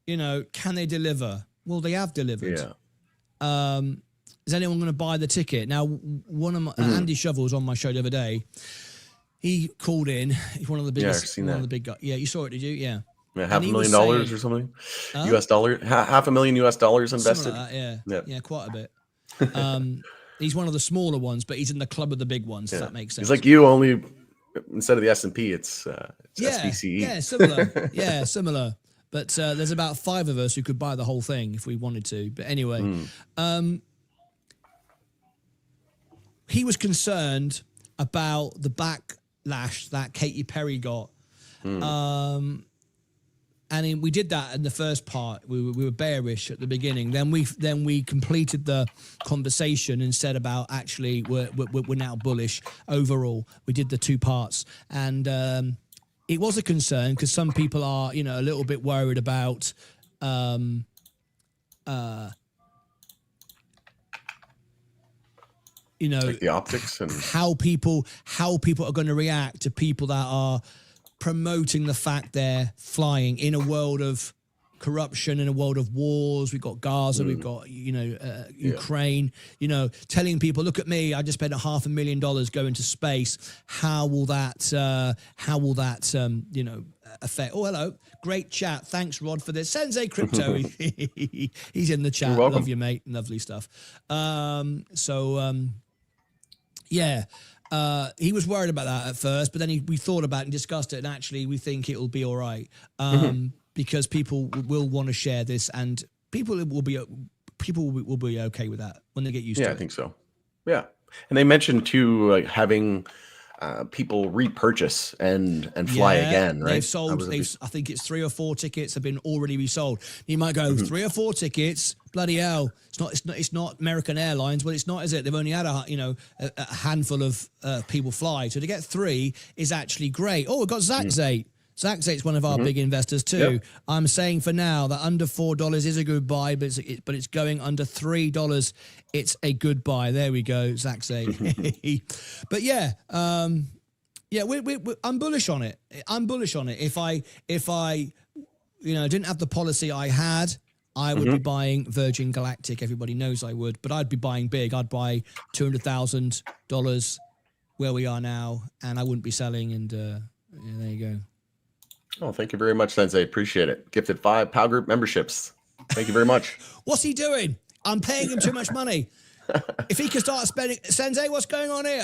can they deliver? Well, they have delivered. Yeah. Is anyone going to buy the ticket? Now, one of Andy Shovel was on my show the other day. He called in. He's one of the biggest. Yeah, I've seen one that. of the big guys. Yeah, you saw it, did you? Yeah. $500,000 or something. US dollar, $500,000 US invested. Like that, yeah, quite a bit. He's one of the smaller ones, but he's in the club of the big ones. If that makes sense. He's like you, only instead of the S&P, it's SPCE. Yeah, similar. Yeah, similar. But there's about 5 of us who could buy the whole thing if we wanted to. But anyway, he was concerned about the backlash that Katy Perry got. And we did that in the first part. We were bearish at the beginning. Then we completed the conversation and said about actually we're now bullish overall. We did the 2 parts, and it was a concern because some people are a little bit worried about like the optics and how people are going to react to people that are promoting the fact they're flying in a world of corruption, in a world of wars. We've got Gaza, we've got Ukraine, telling people, look at me, I just spent $500,000 going to space. How will that affect? Oh, hello, great chat, thanks Rod for this. Sensei Crypto, he's in the chat. Love you, mate. Lovely stuff. He was worried about that at first, but then we thought about it and discussed it, and actually we think it will be all right. Because people will want to share this, and people will be okay with that when they get used to it. Yeah, I think so. Yeah, and they mentioned too, having people repurchase and fly again, right? They've sold. I think it's 3 or 4 tickets have been already resold. You might go 3 or 4 tickets. Bloody hell! It's not American Airlines. Well, it's not, is it? They've only had a handful of people fly. So to get 3 is actually great. Oh, we've got Zach-Zate. Zach-Zate's one of our big investors too. Yep. I'm saying for now that under $4 is a good buy, but it's going under $3. It's a good buy. There we go, Zach-Zate. But I'm bullish on it. I'm bullish on it. If I didn't have the policy I had, I would be buying Virgin Galactic. Everybody knows I would, but I'd be buying big. I'd buy $200,000 where we are now, and I wouldn't be selling. And there you go. Oh, thank you very much, Sensei. Appreciate it. Gifted 5 PAL Group memberships. Thank you very much. What's he doing? I'm paying him too much money. If he can start spending... Sensei, what's going on here?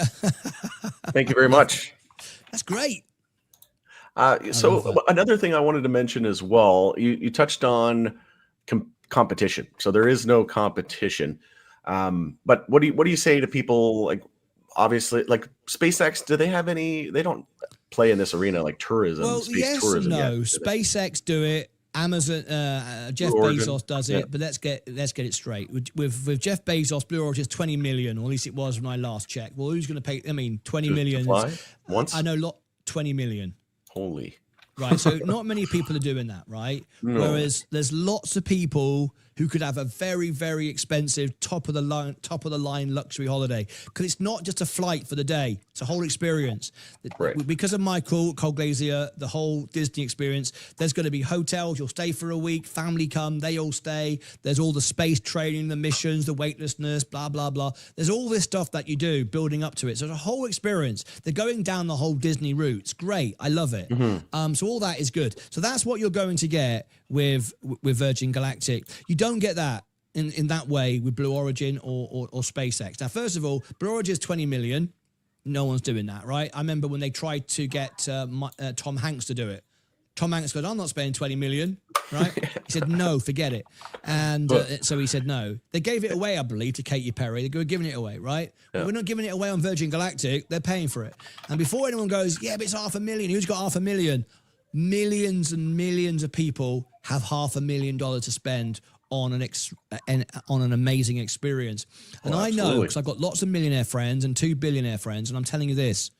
Thank you very much. That's great. So another thing I wanted to mention as well, you touched on competition. So there is no competition. But what do you say to people, like, obviously, like SpaceX, do they have any... They don't play in this arena like tourism, well, space yes, tourism. No, yet, SpaceX do it. Amazon, Jeff Blue Origin. Bezos does it, but let's get it straight. With Jeff Bezos, Blue Origin is 20 million, or at least it was when I last checked. Well, who's going to pay? I mean, 20 million. To fly once? I know 20 million. Holy. Right, so not many people are doing that, right? No. Whereas there's lots of people who could have a very, very expensive top of the line luxury holiday, because it's not just a flight for the day; it's a whole experience. Right. Because of Michael Colglazier, the whole Disney experience. There's going to be hotels. You'll stay for a week. Family come, they all stay. There's all the space training, the missions, the weightlessness, blah blah blah. There's all this stuff that you do building up to it. So it's a whole experience. They're going down the whole Disney route. It's great. I love it. So all that is good. So that's what you're going to get with Virgin Galactic. You don't get that in that way with Blue Origin or SpaceX. Now, first of all, Blue Origin is 20 million. No one's doing that, right? I remember when they tried to get Tom Hanks to do it. Tom Hanks goes, I'm not spending 20 million, right? He said, no, forget it. And so he said no. They gave it away, I believe, to Katy Perry. They were giving it away, right? Yeah. But we're not giving it away on Virgin Galactic. They're paying for it. And before anyone goes, yeah, but it's $500,000. Who's got $500,000? Millions and millions of people have $500,000 to spend on an amazing experience. And I know, because I've got lots of millionaire friends and 2 billionaire friends, and I'm telling you this,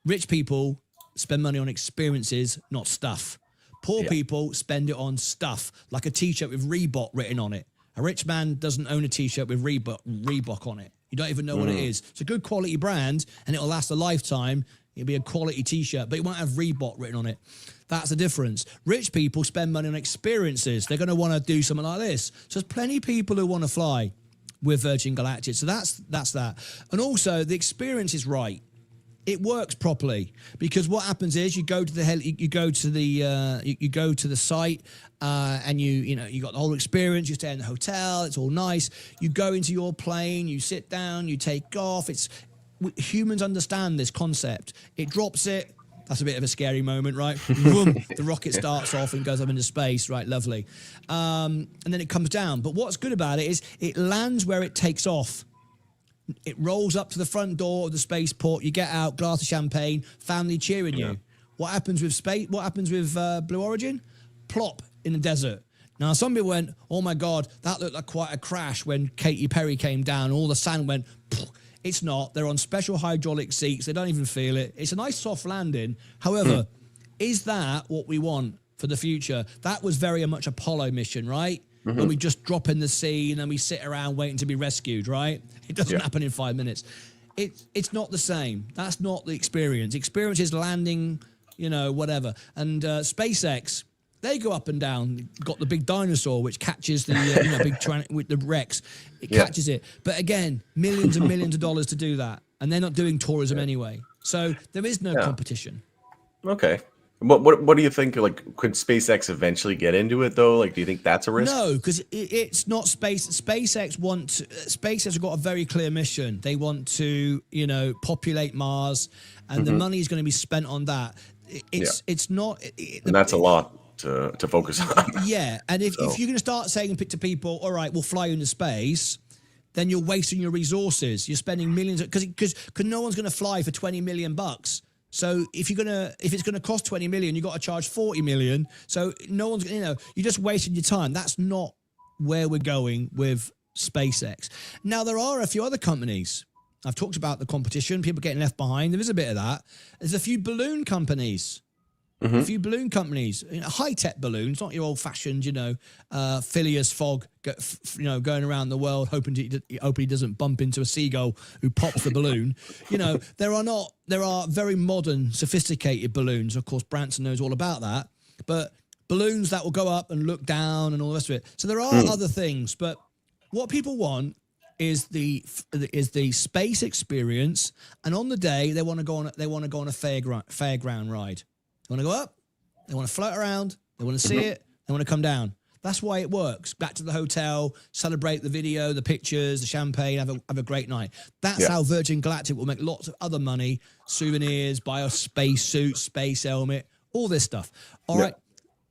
rich people spend money on experiences, not stuff. Poor people spend it on stuff, like a t-shirt with Reebok written on it. A rich man doesn't own a t-shirt with Reebok on it. You don't even know what it is. It's a good quality brand, and it'll last a lifetime. It'll be a quality t-shirt, but it won't have Reebok written on it. That's the difference. Rich people spend money on experiences. They're going to want to do something like this. So there's plenty of people who want to fly with Virgin Galactic. So that's that. And also, the experience is right. It works properly, because what happens is you go to the site, and you got the whole experience. You stay in the hotel. It's all nice. You go into your plane. You sit down. You take off. Humans understand this concept. It drops it. That's a bit of a scary moment, right? Boom, the rocket starts off and goes up into space, right? Lovely. And then it comes down. But what's good about it is it lands where it takes off. It rolls up to the front door of the spaceport. You get out, glass of champagne, family cheering you. What happens with Blue Origin? Plop in the desert. Now, some people went, oh my God, that looked like quite a crash when Katy Perry came down. All the sand went. Poof. It's not. They're on special hydraulic seats. They don't even feel it. It's a nice soft landing. However, is that what we want for the future? That was very much Apollo mission, right? When we just drop in the sea and then we sit around waiting to be rescued, right? It doesn't happen in 5 minutes. It's not the same. That's not the experience. Experience is landing, whatever. And SpaceX, they go up and down. Got the big dinosaur which catches the with the Rex. It catches it. But again, millions and millions of dollars to do that, and they're not doing tourism anyway. So there is no competition. Okay. What do you think? Like, could SpaceX eventually get into it though? Like, do you think that's a risk? No, because it's not space. SpaceX have got a very clear mission. They want to, populate Mars, and the money is going to be spent on that. It's not. And that's a lot to focus on. Yeah, and if you're going to start saying to people, all right, we'll fly you into space, then you're wasting your resources. You're spending millions because no one's going to fly for $20 million. So if it's gonna cost 20 million, you got to charge 40 million. So no one's, you're just wasting your time. That's not where we're going with SpaceX. Now there are a few other companies. I've talked about the competition, people getting left behind. There is a bit of that. There's a few balloon companies. A few balloon companies, high-tech balloons, not your old-fashioned, Phileas Fogg, going around the world hoping he doesn't bump into a seagull who pops the balloon. There are very modern, sophisticated balloons. Of course, Branson knows all about that. But balloons that will go up and look down and all the rest of it. So there are other things, but what people want is the space experience, and on the day they want to go on a fairground ride. They want to go up, they want to float around, they want to see it, they want to come down. That's why it works. Back to the hotel, celebrate the video, the pictures, the champagne, have a great night. That's how Virgin Galactic will make lots of other money, souvenirs, buy a space suit, space helmet, all this stuff. All right,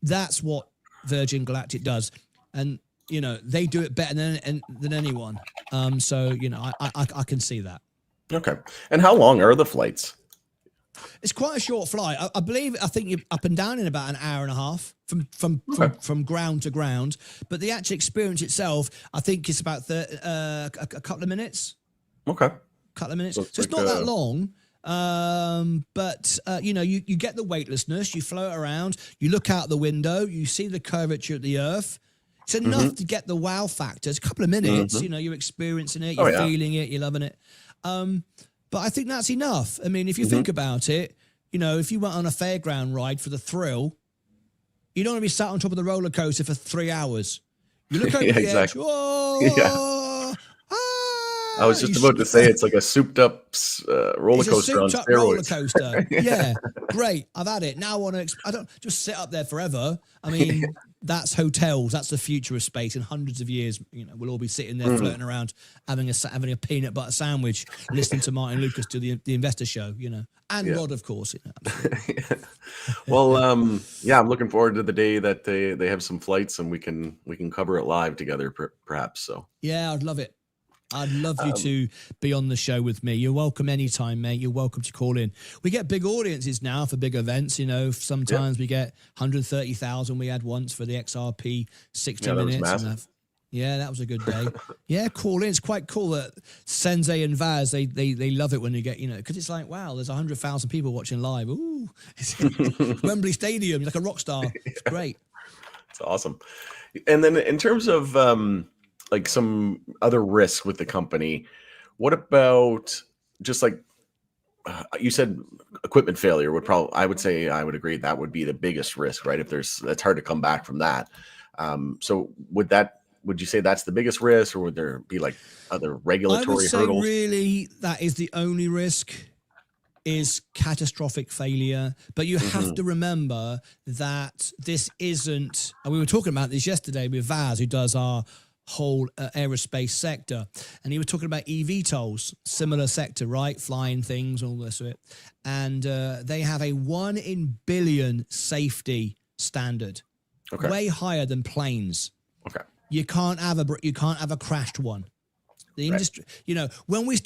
that's what Virgin Galactic does. And, they do it better than anyone. So, I can see that. Okay. And how long are the flights? It's quite a short flight. I think you're up and down in about an hour and a half from ground to ground. But the actual experience itself, I think it's about a couple of minutes. Okay. Couple of minutes. So it's not that long. But you know, you get the weightlessness, you float around, you look out the window, you see the curvature of the earth. It's enough to get the wow factor. It's a couple of minutes, you know, you're experiencing it, you're feeling it, you're loving it. But I think that's enough. I mean, if you think about it, you know, if you went on a fairground ride for the thrill, you don't want to be sat on top of the roller coaster for 3 hours. You look over the edge, whoa, I was just about to say it's like a souped up roller coaster on steroids. Roller coaster. Yeah, great. I've had it. Now I don't just sit up there forever. I mean, that's hotels. That's the future of space. In hundreds of years, you know, we'll all be sitting there floating around, having a peanut butter sandwich, listening to Martin Lucas do the Investor Show. You know, and Rod, of course. You know, well, I'm looking forward to the day that they have some flights and we can cover it live together, perhaps. So yeah, I'd love it. I'd love you to be on the show with me. You're welcome anytime, mate. You're welcome to call in. We get big audiences now for big events. You know, sometimes we get 130,000. We had once for the XRP 60 minutes. That was massive. Yeah, that was a good day. Yeah, call in. It's quite cool that Sensei and Vaz, they love it when you get, you know, because it's like, wow, there's 100,000 people watching live. Ooh, Wembley Stadium, you're like a rock star. It's great. It's awesome. And then in terms of like some other risks with the company, what about just like you said, equipment failure would probably, I would agree that would be the biggest risk, right? If that's hard to come back from that. So would you say that's the biggest risk, or would there be like other regulatory hurdles? I would say really that is the only risk, is catastrophic failure. But you have to remember that this isn't, and we were talking about this yesterday with Vaz, who does our whole aerospace sector, and he was talking about eVTOLs, similar sector, right? Flying things, all this of it. And they have a 1 in billion safety standard, way higher than planes. Okay. You can't have a crashed one. The industry, you know, when we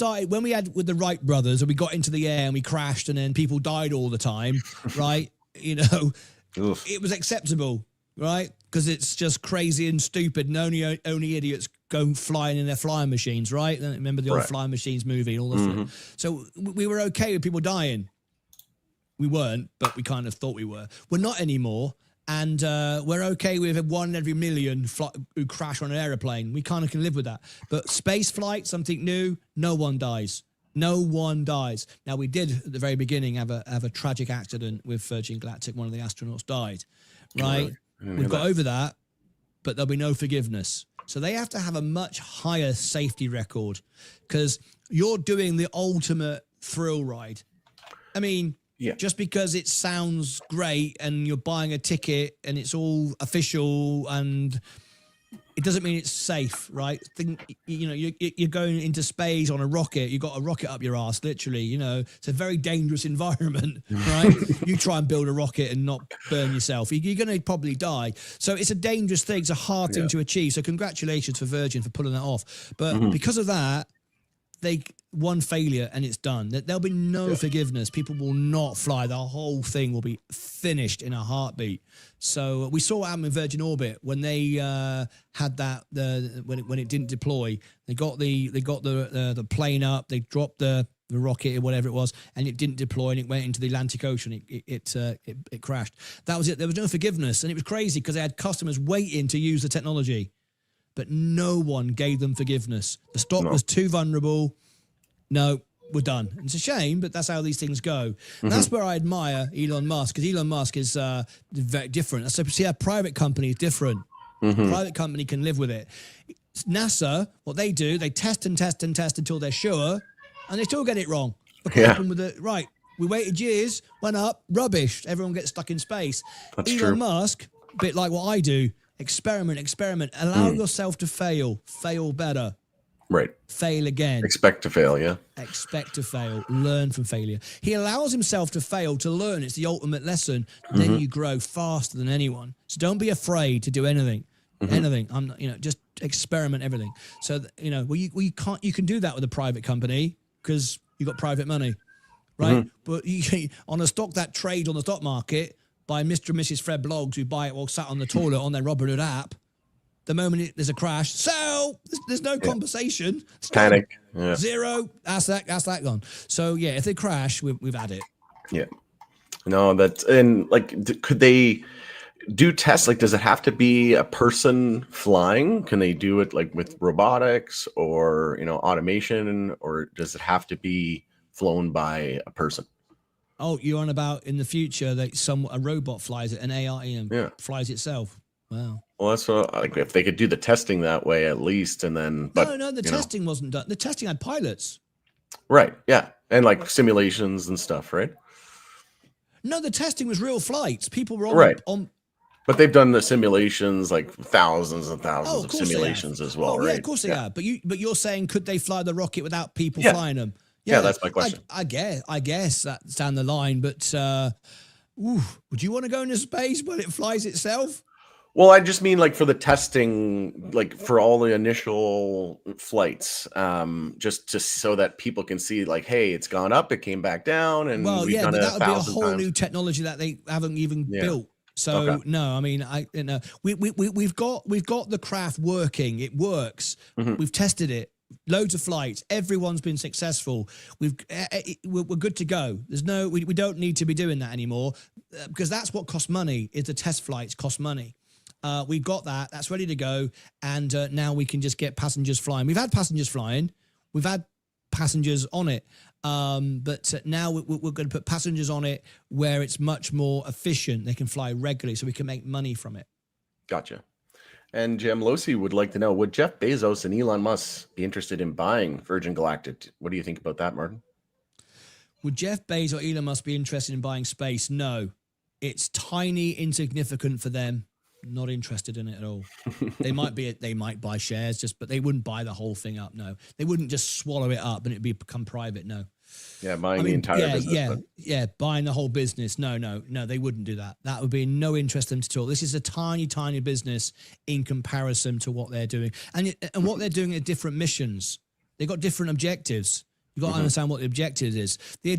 had with the Wright brothers and we got into the air and we crashed and then people died all the time, right? You know, it was acceptable, right? Because it's just crazy and stupid, and only idiots go flying in their flying machines, right? Remember the old Flying Machines movie and all this stuff. So we were okay with people dying. We weren't, but we kind of thought we were. We're not anymore. And we're okay with 1 in every million who crash on an aeroplane. We kind of can live with that. But space flight, something new, no one dies. No one dies. Now, we did at the very beginning have a tragic accident with Virgin Galactic. One of the astronauts died, right? We've got over that, but there'll be no forgiveness. So they have to have a much higher safety record, because you're doing the ultimate thrill ride. I mean, just because it sounds great and you're buying a ticket and it's all official and it doesn't mean it's safe, right? You know, you're going into space on a rocket. You've got a rocket up your ass, literally. You know, it's a very dangerous environment, right? You try and build a rocket and not burn yourself, you're going to probably die. So it's a dangerous thing. It's a hard thing to achieve. So congratulations for Virgin for pulling that off. But because of that, one failure and it's done. There'll be no forgiveness. People will not fly. The whole thing will be finished in a heartbeat. So we saw what happened with Virgin Orbit when they had that when it didn't deploy. They got the plane up. They dropped the rocket or whatever it was, and it didn't deploy, and it went into the Atlantic Ocean. It crashed. That was it. There was no forgiveness, and it was crazy because they had customers waiting to use the technology, but no one gave them forgiveness. The stock was too vulnerable. No, we're done. And it's a shame, but that's how these things go. And that's where I admire Elon Musk, because Elon Musk is very different. So see, a private company is different. A private company can live with it. NASA, what they do, they test and test and test until they're sure, and they still get it wrong. Look what happened with it. Right, we waited years, went up, rubbish. Everyone gets stuck in space. That's Elon true. Musk, a bit like what I do, experiment. Allow yourself to fail better. Right. Fail again. Expect to fail, yeah. Expect to fail. Learn from failure. He allows himself to fail to learn. It's the ultimate lesson. Then you grow faster than anyone. So don't be afraid to do anything. Anything. I'm not, just experiment everything. So, you can do that with a private company because you've got private money. right? But on a stock that trades on the stock market by Mr. and Mrs. Fred Blogs who buy it while sat on the toilet on their Robinhood app, the moment there's a crash, sell. There's no conversation. Panic. Zero. That's that gone. So yeah, if they crash, we've had it. Yeah. No, that's, and like, could they do tests? Like, does it have to be a person flying? Can they do it like with robotics or, automation, or does it have to be flown by a person? Oh, you're on about in the future that a robot flies it, an AI and flies itself. Wow. Well, that's what, like, if they could do the testing that way at least, and then, but no, the testing wasn't done. The testing had pilots. Right. Yeah. And like simulations and stuff, right? No, the testing was real flights. People were on. But they've done the simulations, like thousands and thousands of simulations as well, right? Yeah, of course they are. But you're saying, could they fly the rocket without people flying them? Yeah, that's my question. I guess that's down the line. But would you want to go into space when it flies itself? Well, I just mean like for the testing, like for all the initial flights, just so that people can see, like, hey, it's gone up, it came back down, and but that would be a whole new technology that they haven't even built. So no, I mean, we've got the craft working. It works. We've tested it. Loads of flights. Everyone's been successful. We're good to go. We don't need to be doing that anymore because that's what costs money. Is the test flights cost money. We've got that. That's ready to go. And now we can just get passengers flying. We've had passengers flying. We've had passengers on it. But now we're going to put passengers on it where it's much more efficient. They can fly regularly so we can make money from it. Gotcha. And Jim Losi would like to know, would Jeff Bezos and Elon Musk be interested in buying Virgin Galactic? What do you think about that, Martin? Would Jeff Bezos or Elon Musk be interested in buying space? No. It's tiny, insignificant for them. Not interested in it at all. They might buy shares, but they wouldn't buy the whole thing up. No, they wouldn't just swallow it up and it'd become private. No. Yeah, buying the entire business. Buying the whole business. No, they wouldn't do that. That would be no interest to them at all. This is a tiny, tiny business in comparison to what they're doing, and what they're doing are different missions. They've got different objectives. You've got to understand what the objective is. The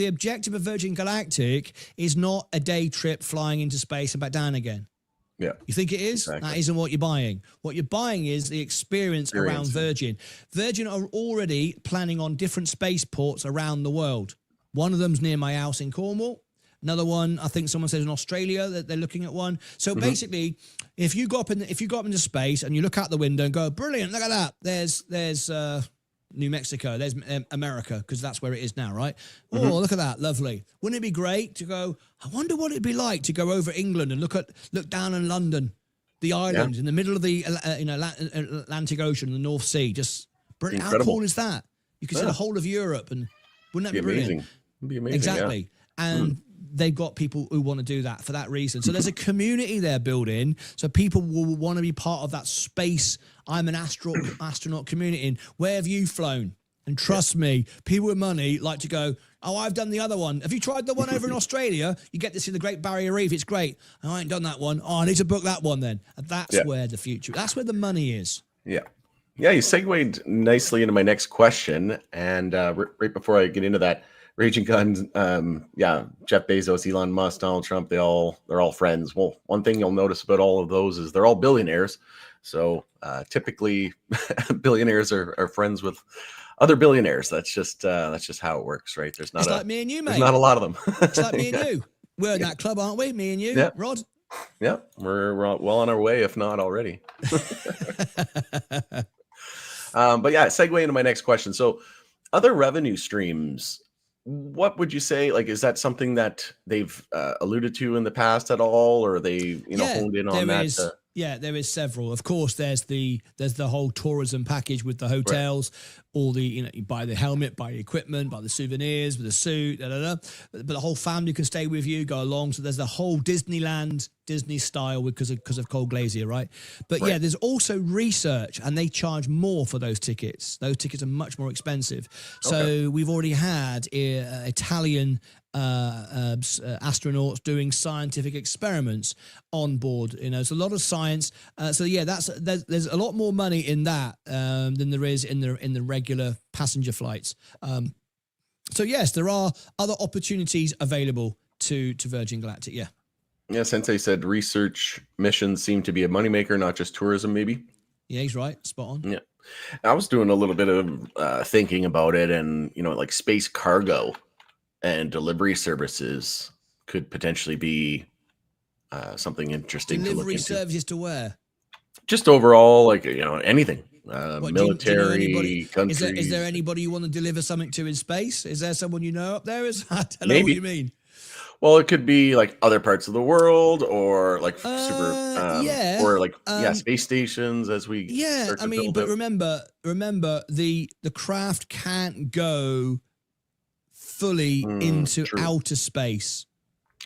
objective of Virgin Galactic is not a day trip flying into space and back down again. Yeah. You think it is? Exactly. That isn't what you're buying. What you're buying is the experience around Virgin. Virgin are already planning on different spaceports around the world. One of them's near my house in Cornwall. Another one, I think someone says in Australia that they're looking at one. So basically, if you go up into space and you look out the window and go, brilliant, look at that. There's New Mexico, there's America, because that's where it is now, right? Oh, look at that, lovely. Wouldn't it be great to go, I wonder what it'd be like to go over England and look down in London, the island in the middle of the Atlantic Ocean, the North Sea, just brilliant. How cool is that? You could see the whole of Europe, and wouldn't that be brilliant? Amazing. It'd be amazing. Exactly. And they've got people who want to do that for that reason. So there's a community they're building. So people will want to be part of that space. I'm an astronaut community. And where have you flown? And trust me, people with money like to go, oh, I've done the other one. Have you tried the one over in Australia? You get to see the Great Barrier Reef. It's great. Oh, I ain't done that one. Oh, I need to book that one then. And that's where the future, that's where the money is. Yeah. Yeah, you segued nicely into my next question. And right before I get into that, Raging Guns, Jeff Bezos, Elon Musk, Donald Trump, they're all friends. Well, one thing you'll notice about all of those is they're all billionaires. So typically billionaires are friends with other billionaires. That's just how it works, right? It's like me and you, mate. There's not a lot of them. It's like me and you. We're in that club, aren't we? Me and you, Rod? Yeah, we're well on our way, if not already. But yeah, segue into my next question. So other revenue streams, what would you say, like, is that something that they've alluded to in the past at all, or are they, honed in on that? Yeah, there is several. Of course, there's the whole tourism package with the hotels, all the, you buy the helmet, buy the equipment, buy the souvenirs with the suit, But the whole family can stay with you, go along. So there's the whole Disneyland, Disney style because of Cold Glacier, right? But yeah, there's also research, and they charge more for those tickets. Those tickets are much more expensive. So we've already had Italian astronauts doing scientific experiments on board. It's a lot of science. So yeah, there's a lot more money in that than there is in the regular passenger flights. So yes, there are other opportunities available to Virgin Galactic. Yeah. Yeah, Sensei said research missions seem to be a moneymaker, not just tourism, maybe. Yeah, he's right. Spot on. Yeah. I was doing a little bit of thinking about it, and, like space cargo and delivery services could potentially be something interesting to look Delivery into. services to where? Just overall, like, anything. What, Military, do you know anybody? countries. Is there anybody you want to deliver something to in space? Is there someone you know up there? I don't know what Maybe. you mean. Well, it could be like other parts of the world, or like or like space stations as we start to build but out. remember the craft can't go fully into true. outer space.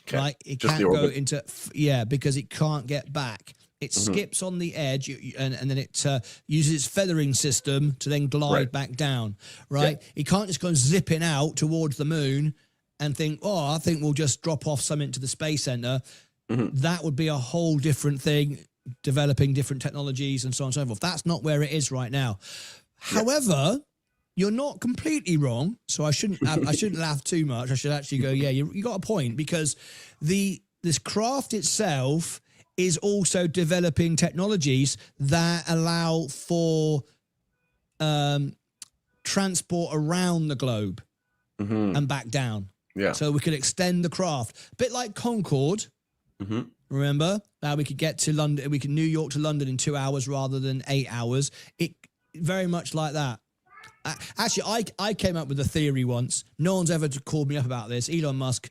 Okay. Right? It Just can't the go orbit. into because it can't get back. It skips on the edge, and then it uses its feathering system to then glide back down, right? Yeah. It can't just go zipping out towards the moon and think, oh, I think we'll just drop off something to the space center. That would be a whole different thing, developing different technologies and so on and so forth. That's not where it is right now. Yeah. However, you're not completely wrong, so I shouldn't laugh too much. I should actually go, yeah, you got a point, because this craft itself is also developing technologies that allow for transport around the globe and back down. Yeah. So we could extend the craft, a bit like Concorde. Remember, we could get to London. We can New York to London in 2 hours rather than 8 hours. It very much like that. Actually, I came up with a theory once. No one's ever called me up about this. Elon Musk,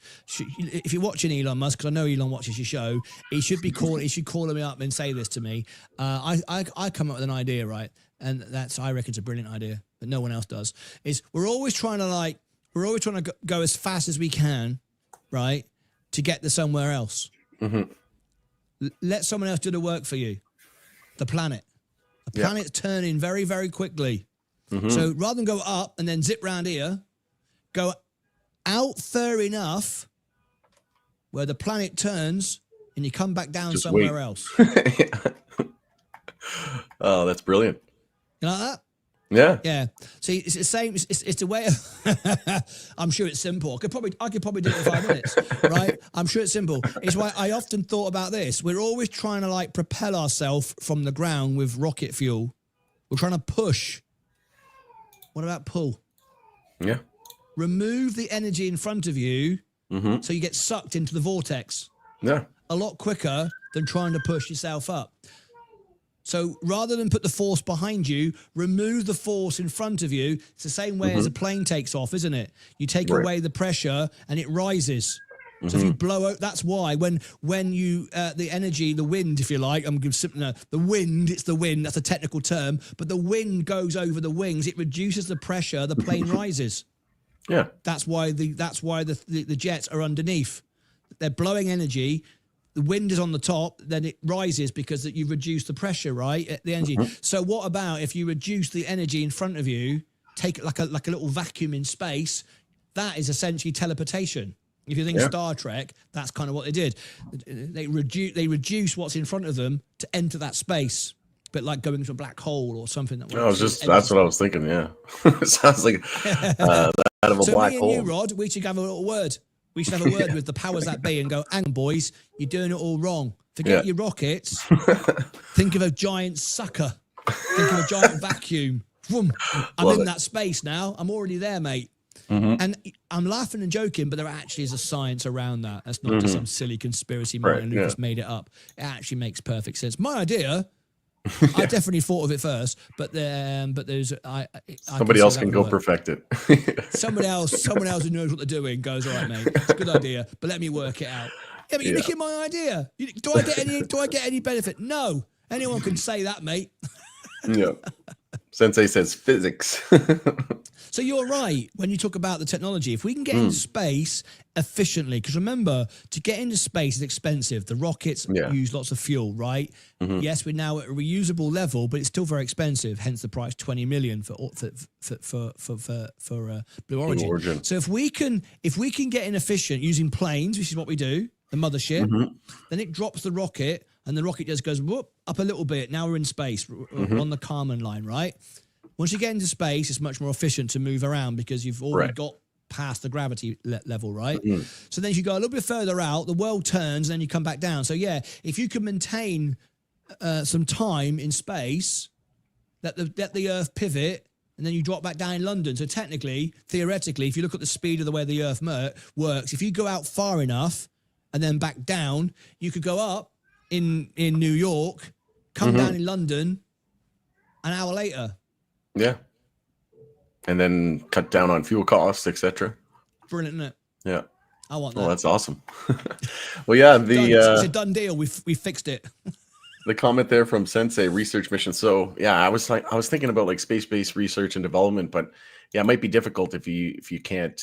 if you're watching Elon Musk, because I know Elon watches your show, he should call me up and say this to me. I come up with an idea, right? And I reckon it's a brilliant idea, but no one else does. Is we're always trying to go as fast as we can, right, to get to somewhere else. Let someone else do the work for you. The planet. The planet's turning very, very quickly. So rather than go up and then zip round here, go out far enough where the planet turns and you come back down just somewhere else. Oh, that's brilliant. You like that? Yeah. Yeah. See, it's the same. It's the way of, I'm sure it's simple. I could probably do it in 5 minutes, right? I'm sure it's simple. It's why I often thought about this. We're always trying to like propel ourselves from the ground with rocket fuel. We're trying to push. What about pull? Yeah. Remove the energy in front of you so you get sucked into the vortex. Yeah. A lot quicker than trying to push yourself up. So rather than put the force behind you, remove the force in front of you. It's the same way as a plane takes off, isn't it? You take away the pressure and it rises. So if you blow out, that's why when you the energy, the wind, if you like, the wind, it's the wind, that's a technical term, but the wind goes over the wings, it reduces the pressure, the plane rises. Yeah. That's why the jets are underneath. They're blowing energy. The wind is on the top, then it rises because you've reduced the pressure, right? The energy. So what about if you reduce the energy in front of you, take it like a little vacuum in space? That is essentially teleportation. If you think Star Trek, that's kind of what they did. They reduce what's in front of them to enter that space, but like going to a black hole or something. That's what I was thinking. Yeah, it sounds like that of a black hole. So me and you, Rod, we should have a little word. We should have a word with the powers that be and go, hang on, boys, you're doing it all wrong. Forget your rockets. Think of a giant sucker. Think of a giant vacuum. Vroom. I'm in that space now. I'm already there, mate. And I'm laughing and joking, but there actually is a science around that. That's not just some silly conspiracy mind who just made it up. It actually makes perfect sense. My idea, I definitely thought of it first, but there's somebody else can go perfect it. Someone else who knows what they're doing goes, all right, mate, it's a good idea, but let me work it out. Yeah, but you're nicking my idea. Do I get any benefit? No. Anyone can say that, mate. Yeah. Sensei says physics. So you're right when you talk about the technology. If we can get into space efficiently, because remember, to get into space is expensive. The rockets use lots of fuel, right? Yes, we're now at a reusable level, but it's still very expensive. Hence the price, $20 million for Blue Origin. So if we can get in efficient using planes, which is what we do, the mothership, then it drops the rocket, and the rocket just goes whoop up a little bit. Now we're in space on the Kármán line, right? Once you get into space, it's much more efficient to move around because you've already got past the gravity level, right? Mm-hmm. So then as you go a little bit further out, the world turns and then you come back down. So yeah, if you can maintain some time in space, let the Earth pivot, and then you drop back down in London. So technically, theoretically, if you look at the speed of the way the Earth works, if you go out far enough and then back down, you could go up in New York, come down in London an hour later. Yeah. And then cut down on fuel costs, etc. Brilliant, isn't it? Yeah. I want that. Oh, that's awesome. Well, yeah, it's a done deal. We fixed it. The comment there from Sensei, research mission. So yeah, I was thinking about like space-based research and development, but yeah, it might be difficult if you can't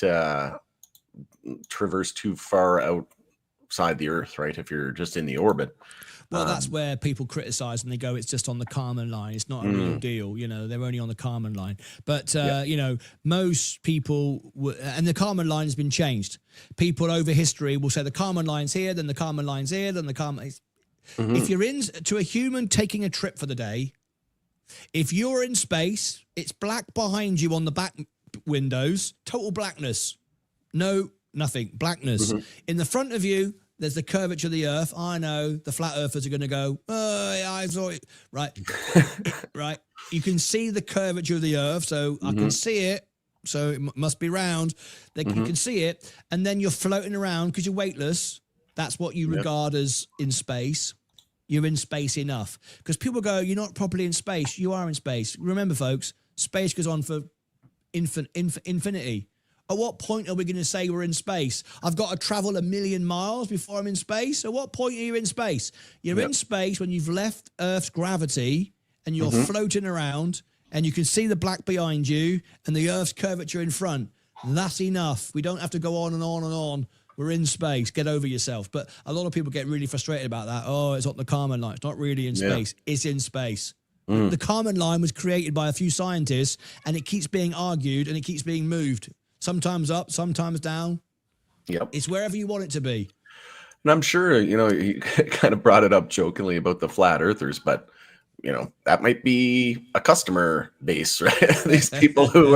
traverse too far outside the Earth, right? If you're just in the orbit. Well, that's where people criticize and they go, it's just on the Kármán line. It's not a real deal. You know, they're only on the Kármán line. But, you know, most people, and the Kármán line has been changed. People over history will say the Kármán line's here, then the Kármán line's here, then the Kármán. If you're to a human taking a trip for the day, if you're in space, it's black behind you on the back windows, total blackness. No, nothing, blackness. In the front of you, there's the curvature of the Earth. I know the flat earthers are going to go, oh, yeah, I saw it. Right. Right. You can see the curvature of the Earth. So I can see it. So it must be round. You can see it. And then you're floating around because you're weightless. That's what you regard as in space. You're in space enough. Because people go, you're not properly in space. You are in space. Remember, folks, space goes on for infinity. At what point are we going to say we're in space? I've got to travel 1 million miles before I'm in space? At what point are you in space? You're in space when you've left Earth's gravity and you're floating around and you can see the black behind you and the Earth's curvature in front. That's enough. We don't have to go on and on and on. We're in space. Get over yourself. But a lot of people get really frustrated about that. Oh, it's on the Kármán line. It's not really in space. It's in space. The Kármán line was created by a few scientists and it keeps being argued and it keeps being moved. Sometimes up, sometimes down. Yep. It's wherever you want it to be. And I'm sure, you know, you kind of brought it up jokingly about the flat earthers, but, you know, that might be a customer base, right? These people who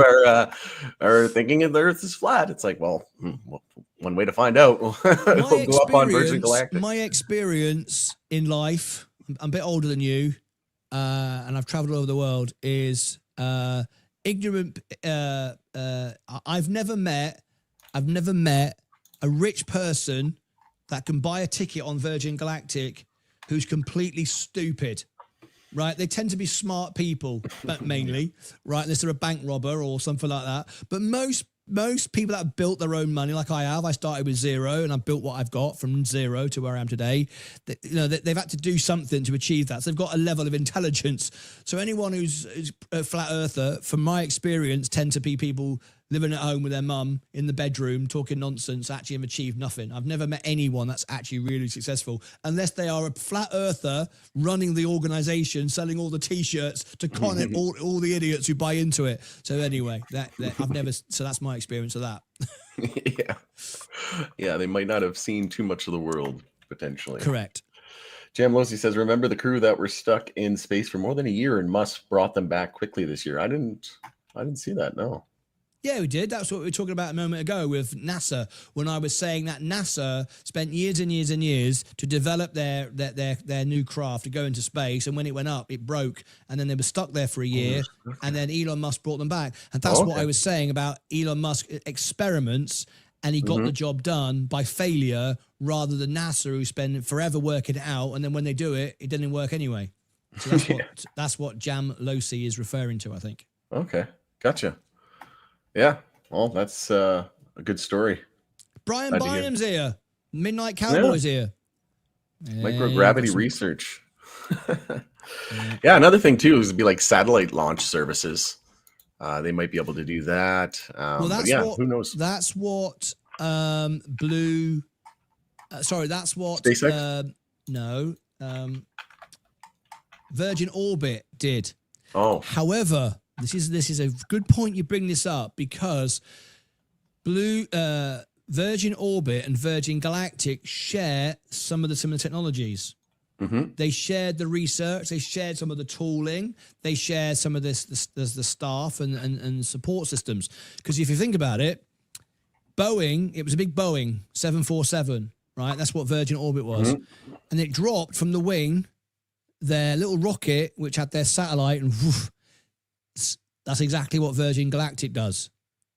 are thinking the Earth is flat. It's like, well, one way to find out. We'll go up on Virgin Galactic. My experience in life, I'm a bit older than you, and I've traveled all over the world, is ignorant. I've never met a rich person that can buy a ticket on Virgin Galactic who's completely stupid. Right, they tend to be smart people, but mainly, right, unless they're a bank robber or something like that. But most people that have built their own money, like I have, I started with zero and I've built what I've got from zero to where I am today. You know, they've had to do something to achieve that. So they've got a level of intelligence. So anyone who's a flat earther, from my experience, tend to be people living at home with their mum in the bedroom, talking nonsense, actually have achieved nothing. I've never met anyone that's actually really successful, unless they are a flat earther running the organization, selling all the T-shirts to con it all the idiots who buy into it. So anyway, so that's my experience of that. Yeah, they might not have seen too much of the world, potentially. Correct. Jam Losi says, remember the crew that were stuck in space for more than a year and Musk brought them back quickly this year? I didn't see that, no. Yeah, we did. That's what we were talking about a moment ago with NASA, when I was saying that NASA spent years and years and years to develop their new craft to go into space, and when it went up, it broke, and then they were stuck there for a year, and then Elon Musk brought them back. And that's what I was saying about Elon Musk experiments, and he got the job done by failure rather than NASA, who spend forever working it out, and then when they do it, it didn't work anyway. So that's what Jam Losi is referring to, I think. Okay, gotcha. Yeah, well, that's a good story. Brian Bynum's here. Midnight Cowboy's here. Microgravity research. Yeah, another thing too is to be like satellite launch services. They might be able to do that. Well, that's who knows? That's what SpaceX? Virgin Orbit did. Oh. However, this is a good point you bring this up, because Virgin Orbit and Virgin Galactic share some of the similar technologies. They shared the research, they shared some of the tooling, they shared some of the staff and support systems. Because if you think about it, Boeing, it was a big Boeing 747, right? That's what Virgin Orbit was. And it dropped from the wing, their little rocket, which had their satellite, and woof, that's exactly what Virgin Galactic does.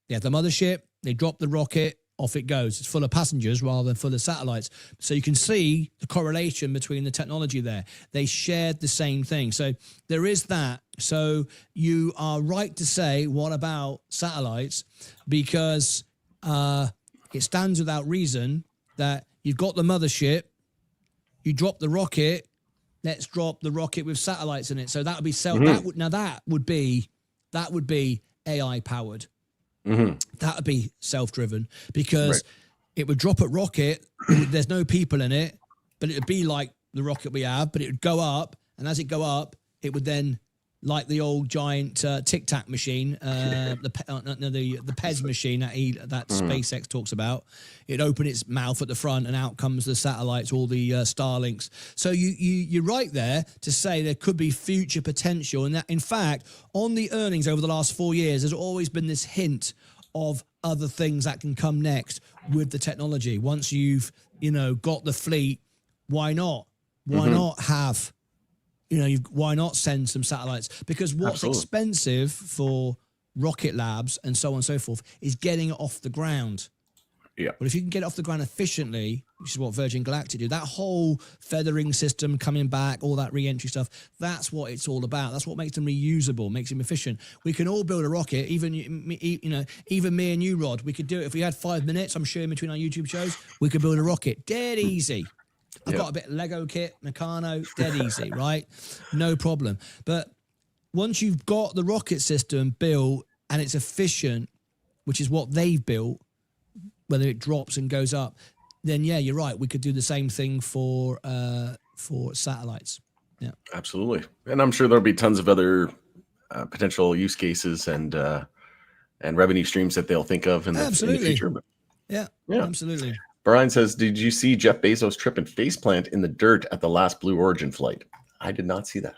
They have the mothership, they drop the rocket, off it goes. It's full of passengers rather than full of satellites. So you can see the correlation between the technology there. They shared the same thing. So there is that. So you are right to say, what about satellites? Because it stands without reason that you've got the mothership, you drop the rocket, let's drop the rocket with satellites in it. So that would be that would be AI powered. That would be self-driven, because it would drop a rocket. There's no people in it, but it would be like the rocket we have, but it would go up, and as it go up, it would then, like the old giant Tic Tac machine, the PEZ machine that SpaceX talks about. It'd open its mouth at the front, and out comes the satellites, all the Starlinks. So you're right there to say there could be future potential, and that, in fact, on the earnings over the last 4 years, there's always been this hint of other things that can come next with the technology. Once you've got the fleet, why not? Why not have? Why not send some satellites? Because what's expensive for rocket labs and so on and so forth is getting it off the ground. Yeah. But if you can get it off the ground efficiently, which is what Virgin Galactic do, that whole feathering system coming back, all that re-entry stuff, that's what it's all about. That's what makes them reusable, makes them efficient. We can all build a rocket, even me and you, Rod. We could do it if we had 5 minutes. I'm sure in between our YouTube shows, we could build a rocket. Dead easy. I've got a bit of Lego kit, Meccano, dead easy, right? No problem. But once you've got the rocket system built and it's efficient, which is what they've built, whether it drops and goes up, then yeah, you're right. We could do the same thing for satellites. Yeah, absolutely. And I'm sure there'll be tons of other potential use cases and revenue streams that they'll think of in the future. But yeah, absolutely. Brian says, did you see Jeff Bezos trip and faceplant in the dirt at the last Blue Origin flight? I did not see that.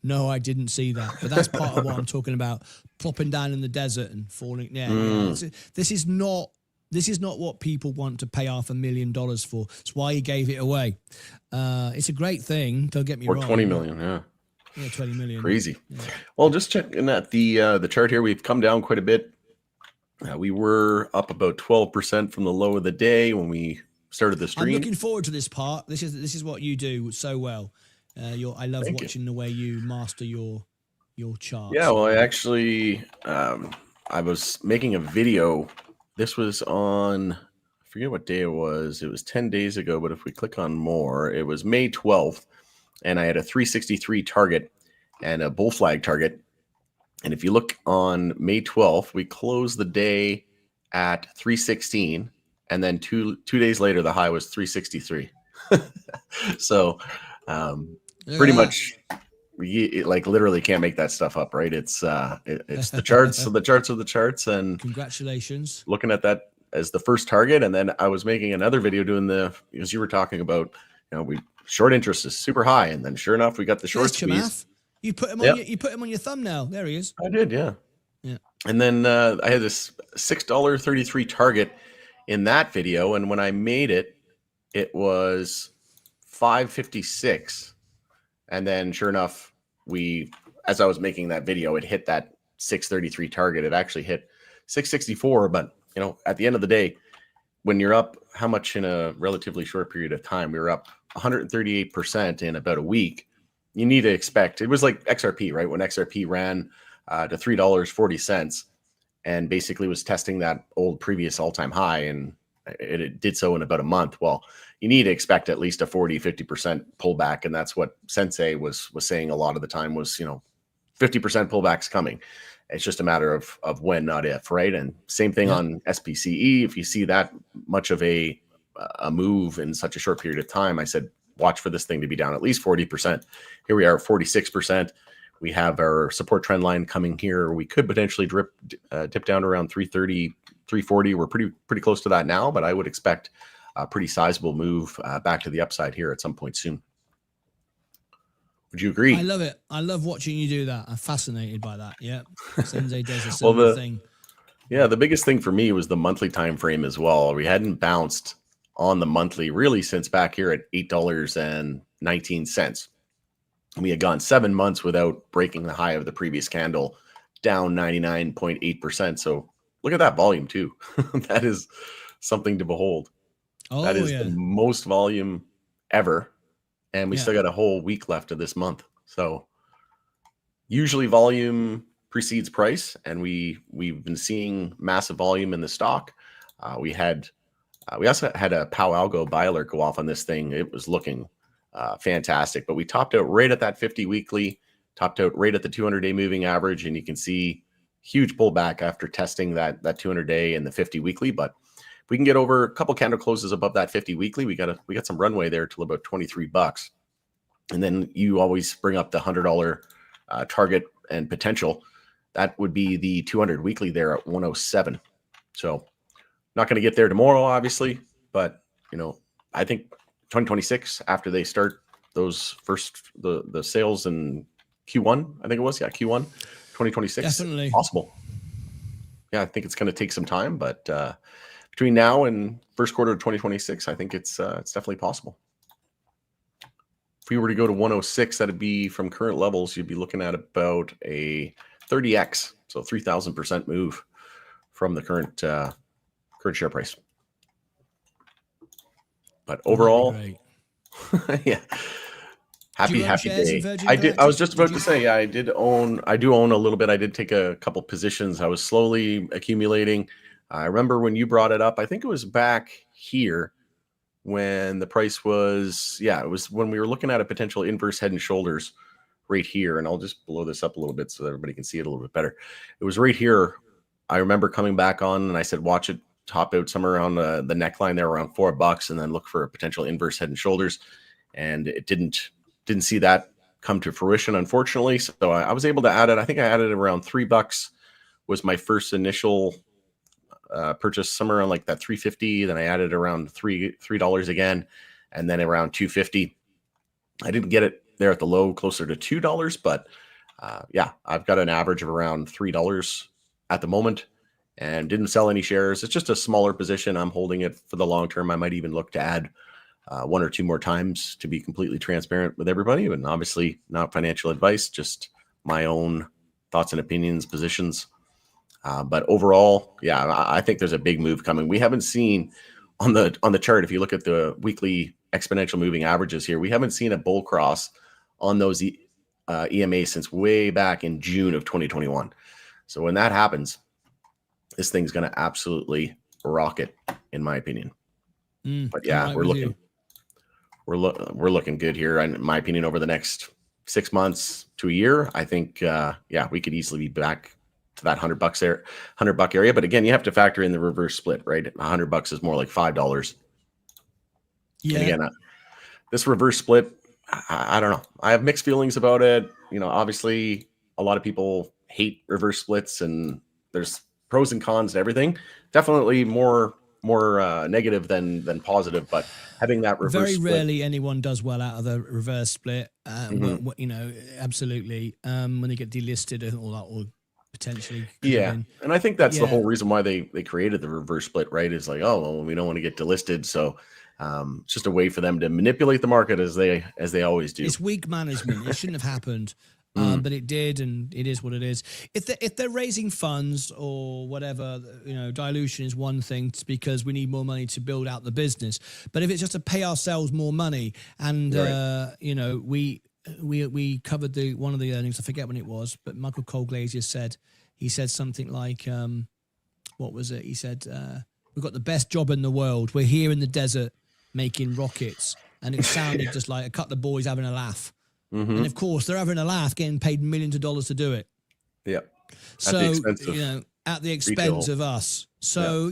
No, I didn't see that. But that's part of what I'm talking about. Plopping down in the desert and falling. Yeah. This is not what people want to pay $500,000 for. It's why he gave it away. It's a great thing. Don't get me wrong. Or 20 million, yeah. Yeah, 20 million. Crazy. Yeah. Well, just checking at the chart here, we've come down quite a bit. We were up about 12% from the low of the day when we started the stream. I'm looking forward to this part. This is what you do so well. I love watching the way you master your charts. Yeah, well, I actually I was making a video. This was on, I forget what day it was. It was 10 days ago, but if we click on more, it was May 12th, and I had a 363 target and a bull flag target. And if you look on May 12th, we closed the day at 316, and then two days later, the high was 363. So pretty much, like literally can't make that stuff up, right? It's the charts. So the charts are the charts, and congratulations. Looking at that as the first target, and then I was making another video doing as you were talking about, short interest is super high, and then sure enough, we got the short squeeze. You put him on. You put him on your thumbnail. There he is. I did, yeah. Yeah. And then I had this $6.33 target in that video, and when I made it, it was $5.56. And then, sure enough, as I was making that video, it hit that $6.33 target. It actually hit $6.64. But at the end of the day, when you're up, how much in a relatively short period of time? We were up 138% in about a week. You need to expect, it was like XRP, right? When XRP ran to $3.40 and basically was testing that old previous all-time high, and it did so in about a month. Well, you need to expect at least a 40-50% pullback, and that's what Sensei was saying a lot of the time was, 50% pullbacks coming. It's just a matter of when, not if, right? And same thing on SPCE. If you see that much of a move in such a short period of time, I said, watch for this thing to be down at least 40%. Here we are at 46%. We have our support trend line coming here. We could potentially dip down around 330, 340. We're pretty close to that now, but I would expect a pretty sizable move back to the upside here at some point soon. Would you agree? I love it. I love watching you do that. I'm fascinated by that. Yeah. Sensei does a similar thing. Yeah, the biggest thing for me was the monthly time frame as well. We hadn't bounced on the monthly really since back here at $8.19. We had gone 7 months without breaking the high of the previous candle, down 99.8%. So look at that volume too. That is something to behold. That Oh is the yeah. most volume ever. And we Yeah. still got a whole week left of this month. So usually volume precedes price, and we've been seeing massive volume in the stock. We also had a Pow Algo buy alert go off on this thing. It was looking fantastic, but we topped out right at that 50 weekly, topped out right at the 200-day moving average, and you can see huge pullback after testing that 200-day and the 50 weekly. But if we can get over a couple candle closes above that 50 weekly, we got some runway there till about $23. And then you always bring up the $100 target and potential. That would be the 200 weekly there at 107. So not going to get there tomorrow, obviously, but I think 2026, after they start those the sales in Q1, I think it was, Q1 2026, Definitely possible. Yeah, I think it's going to take some time, but between now and first quarter of 2026, I think it's definitely possible. If we were to go to 106, that'd be from current levels, you'd be looking at about a 30x, so 3,000% move from the current share price. But overall, yeah, happy day. I did. I was just about to say, yeah, I do own a little bit. I did take a couple positions. I was slowly accumulating. I remember when you brought it up, I think it was back here when the price was, it was when we were looking at a potential inverse head and shoulders right here. And I'll just blow this up a little bit so that everybody can see it a little bit better. It was right here. I remember coming back on and I said, watch it top out somewhere around the neckline there around $4 and then look for a potential inverse head and shoulders. And it didn't see that come to fruition, unfortunately. So I was able to add it. I think I added around $3 was my first initial purchase, somewhere around like that 350. Then I added around $3 again, and then around 250. I didn't get it there at the low, closer to $2, but I've got an average of around $3 at the moment, and didn't sell any shares. It's just a smaller position. I'm holding it for the long term. I might even look to add one or two more times to be completely transparent with everybody, and obviously not financial advice, just my own thoughts and opinions, positions. But overall, I think there's a big move coming. We haven't seen on the chart, if you look at the weekly exponential moving averages here, we haven't seen a bull cross on those EMA since way back in June of 2021. So when that happens, this thing's going to absolutely rocket, in my opinion. But we're looking good here, in my opinion, over the next 6 months to a year. I think we could easily be back to that $100 area. But again, you have to factor in the reverse split, right? $100 is more like $5. Yeah. And again, this reverse split, I don't know. I have mixed feelings about it. Obviously a lot of people hate reverse splits, and there's pros and cons to everything. Definitely more negative than positive, but having that reverse very rarely anyone does well out of the reverse split. Absolutely. When they get delisted and all that, or potentially. And I think that's the whole reason why they created the reverse split, right? Is like, oh, well, we don't want to get delisted, so it's just a way for them to manipulate the market as they always do. It's weak management. It shouldn't have happened. But it did, and it is what it is. If they're raising funds or whatever, dilution is one thing, because we need more money to build out the business. But if it's just to pay ourselves more money, and we covered one of the earnings, I forget when it was, but Michael Cole-Glazier said something like, what was it? He said, "We've got the best job in the world. We're here in the desert making rockets," and it sounded just like a couple of boys having a laugh. And of course, they're having a laugh, getting paid millions of dollars to do it. Yeah. So, at the expense of us. So,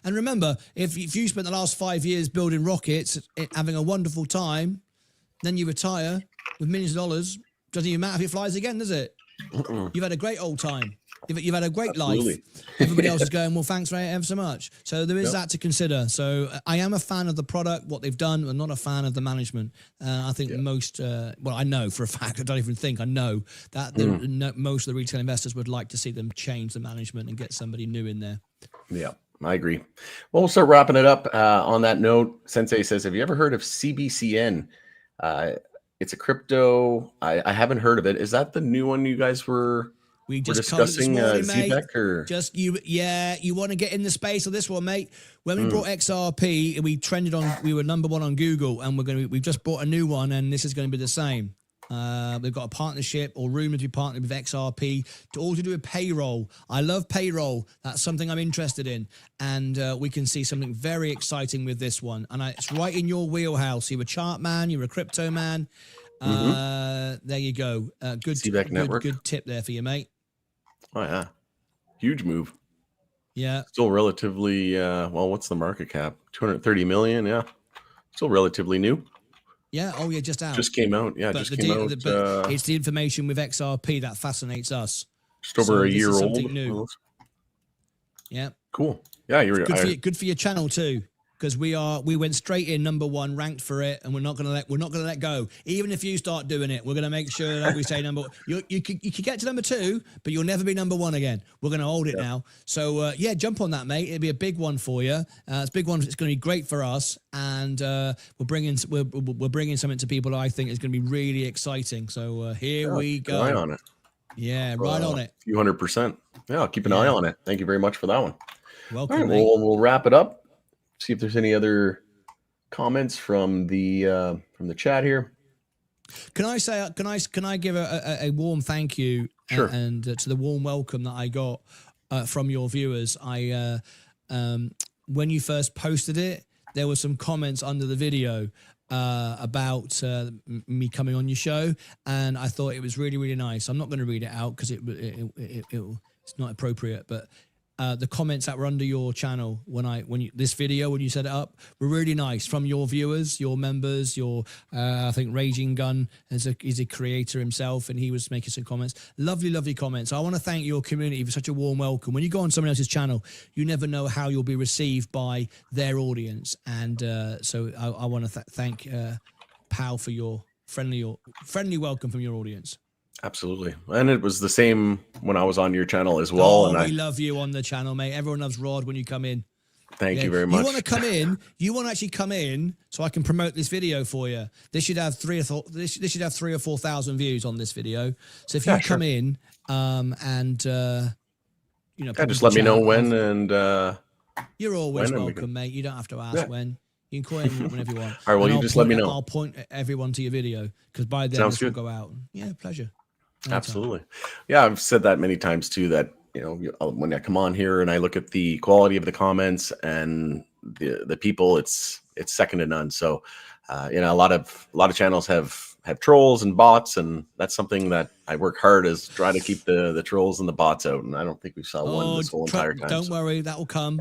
And remember, if you spent the last 5 years building rockets, having a wonderful time, then you retire with millions of dollars, doesn't even matter if it flies again, does it? You've had a great old time. You've had a great Absolutely. life. Everybody else is going, well, thanks ever so much. So there is that to consider. So I am a fan of the product, what they've done. I'm not a fan of the management. I think most, well, I know for a fact, I don't even think, I know that most of the retail investors would like to see them change the management and get somebody new in there. Yeah, I agree. Well, we'll start wrapping it up. On that note, Sensei says, have you ever heard of CBCN? It's a crypto. I haven't heard of it. Is that the new one you guys were discussing, ZBEC, or just you want to get in the space of this one, mate? When we brought XRP, we trended on, we were #1 on Google, and we've just bought a new one, and this is going to be the same. We've got a partnership, or rumored to be partnered with XRP, to do with payroll. I love payroll. That's something I'm interested in, and we can see something very exciting with this one. And it's right in your wheelhouse. You're a chart man. You're a crypto man. There you go. Good tip there for you, mate. Oh yeah, huge move. Yeah, still relatively. Well, what's the market cap? 230 million. Yeah, still relatively new. Yeah. Oh, yeah. Just out. Just came out. Yeah, just came out. It's the information with XRP that fascinates us. Just over a year old. Something new. Yeah. Cool. Yeah, you're good for your channel too, because we went straight in #1, ranked for it, and we're not gonna let go. Even if you start doing it, we're gonna make sure that we say number. You could get to #2, but you'll never be #1 again. We're gonna hold it now. So yeah, jump on that, mate. It'll be a big one for you. It's a big one. It's gonna be great for us, and we're bringing something to people that I think is gonna be really exciting. So here we go. Eye on it. Yeah, right on it. A few 100%. Yeah, I'll keep an eye on it. Thank you very much for that one. Welcome. All right, we'll wrap it up. See if there's any other comments from the chat here. Can I give a warm thank you and to the warm welcome that I got from your viewers. When you first posted it, there were some comments under the video about me coming on your show, and I thought it was really, really nice. I'm not going to read it out because it's not appropriate, but the comments that were under your channel when you set it up were really nice from your viewers, your members, I think Raging Gun is a creator himself, and he was making some comments. Lovely comments. So I want to thank your community for such a warm welcome. When you go on someone else's channel, you never know how you'll be received by their audience, and so I want to thank Pal for your friendly welcome from your audience. Absolutely. And it was the same when I was on your channel as well. And we love you on the channel, mate. Everyone loves Rod when you come in. Thank you very much. You want to come in? You want to actually come in so I can promote this video for you? This should have 3,000 or 4,000 views on this video. So if you come in, and just let me know when, and you're always welcome, mate. You don't have to ask when. You can call in whenever you want. All right. Well, you just let me know. I'll point everyone to your video, because by then this will go out. Yeah, pleasure. Anytime. Absolutely. Yeah, I've said that many times too, that when I come on here and I look at the quality of the comments and the people, it's second to none. So a lot of channels have trolls and bots, and that's something that I work hard is try to keep the trolls and the bots out, and I don't think we saw one this whole entire time. Don't worry, that will come.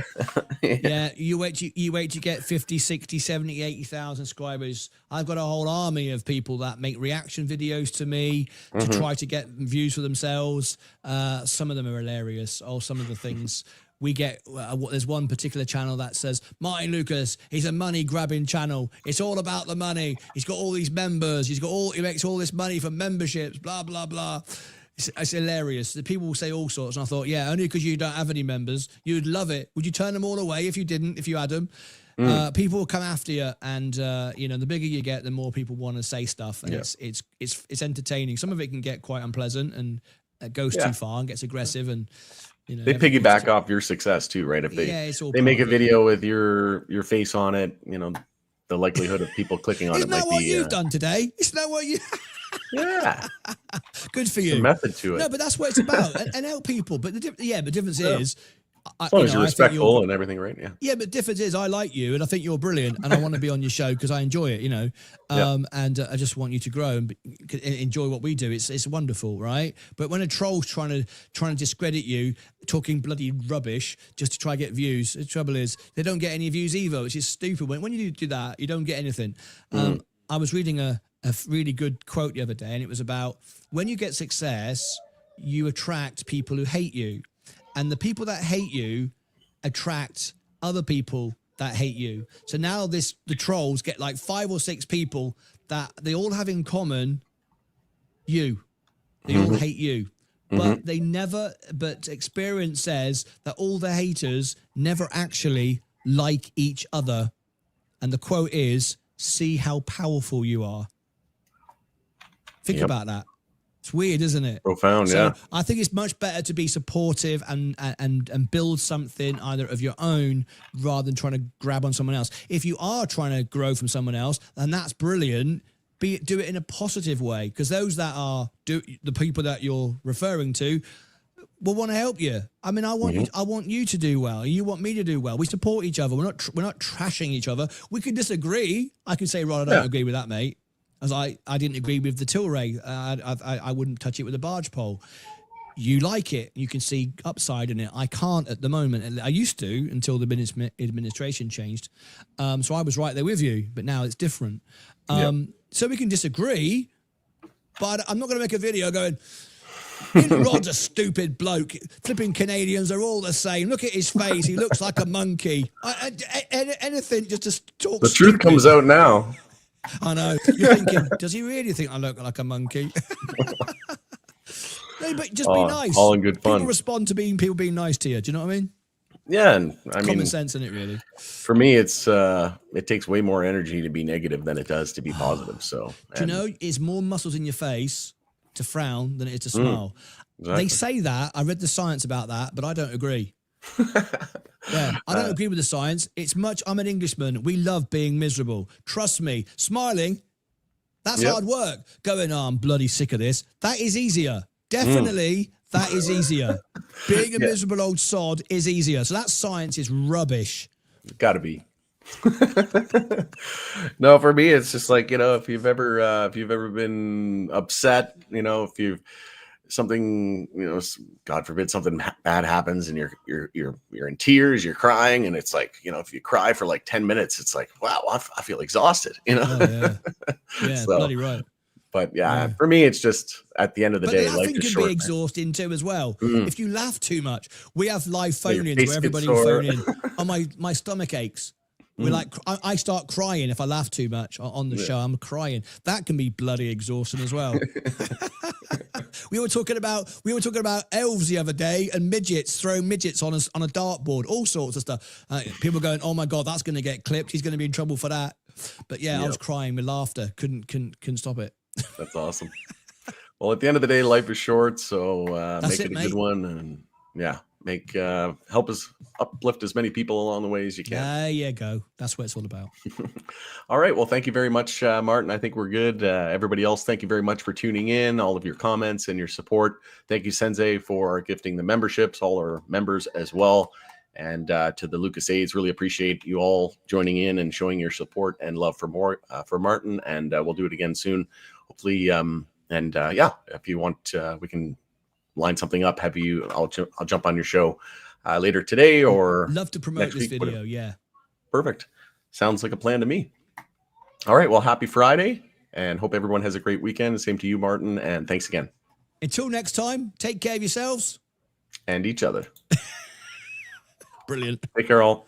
Yeah, you wait to get 50, 60, 70, 80,000 subscribers. I've got a whole army of people that make reaction videos to me to try to get views for themselves. Some of them are hilarious. Some of the things we get, there's one particular channel that says, Martin Lucas, he's a money grabbing channel. It's all about the money. He's got all these members. He makes all this money from memberships, blah, blah, blah. It's hilarious. The people will say all sorts. And I thought, yeah, only because you don't have any members, you'd love it. Would you turn them all away if you had them? People will come after you, and the bigger you get, the more people want to say stuff, and it's entertaining. Some of it can get quite unpleasant, and it goes too far and gets aggressive, and they piggyback off your success too, right? If they make a video with your face on it, the likelihood of people clicking on it might be. Isn't that what you've done today? Isn't that what you? Yeah. Good for you. The method to it. No, but that's what it's about, and help people. But the difference is, as long as you're respectful and everything, right? Yeah. Yeah, but the difference is, I like you, and I think you're brilliant, and I want to be on your show because I enjoy it, and I just want you to grow and enjoy what we do. It's wonderful, right? But when a troll's trying to discredit you, talking bloody rubbish just to try to get views, the trouble is they don't get any views either, which is stupid. When you do that, you don't get anything. I was reading a really good quote the other day, and it was about when you get success, you attract people who hate you, and the people that hate you attract other people that hate you. So now the trolls get like 5 or 6 people that they all have in common you. They all hate you. But but experience says that all the haters never actually like each other. And the quote is, see how powerful you are. Think about that. It's weird, isn't it? Profound, so I think it's much better to be supportive and build something either of your own rather than trying to grab on someone else. If you are trying to grow from someone else, then that's brilliant. Do it in a positive way, because those that are the people that you're referring to will want to help you. I mean, I want you to do well. You want me to do well. We support each other. We're not trashing each other. We can disagree. I can say, Rod, I don't agree with that, mate. As I didn't agree with the Tilray. I wouldn't touch it with a barge pole. You like it. You can see upside in it. I can't at the moment. I used to until the administration changed. So I was right there with you, but now it's different. So we can disagree, but I'm not going to make a video going, Rod's a stupid bloke. Flipping Canadians are all the same. Look at his face. He looks like a monkey. Anything just to talk The truth comes out now. I know. You're thinking, does he really think I look like a monkey? No, but just be nice. All in good fun. People respond to people being nice to you. Do you know what I mean? Yeah, and I mean, common sense in it, really. For me, it's it takes way more energy to be negative than it does to be positive. So, do you know, it's more muscles in your face to frown than it is to smile. Exactly. They say that. I read the science about that, but I don't agree. I don't agree with the science. I'm an Englishman. We love being miserable. Trust me. Smiling, that's hard work. Going, I'm bloody sick of this. That is easier. Definitely. That is easier. Being a miserable old sod is easier. So that science is rubbish. Gotta be. No, for me, it's just like, if you've ever been upset, if something, God forbid, something bad happens and you're in tears, you're crying, and it's like, if you cry for like 10 minutes, it's like, wow, I feel exhausted, Oh, yeah, so, bloody right. But for me, it's just at the end of the day, laughing life is can short. be exhausting too as well. If you laugh too much, we have live phone-ins where everybody will phone in. Oh, my stomach aches. We're like, I start crying if I laugh too much on the show. I'm crying. That can be bloody exhausting as well. We were talking about elves the other day and midgets, throwing midgets on a dartboard, all sorts of stuff. People going, oh my God, that's going to get clipped. He's going to be in trouble for that. But I was crying with laughter. Couldn't stop it. That's awesome. Well, at the end of the day, life is short, so make it a good one, and help us uplift as many people along the way as you can. There you go. That's what it's all about. All right. Well, thank you very much, Martin. I think we're good. Everybody else, thank you very much for tuning in, all of your comments and your support. Thank you, Sensei, for gifting the memberships, all our members as well. And to the Lucas Aids, really appreciate you all joining in and showing your support and love for Martin. And we'll do it again soon, hopefully. If you want, we can line something up. I'll jump on your show later today, or love to promote this video. Whatever. Yeah, perfect. Sounds like a plan to me. All right. Well, happy Friday, and hope everyone has a great weekend. Same to you, Martin. And thanks again. Until next time, take care of yourselves and each other. Brilliant. Take care, all.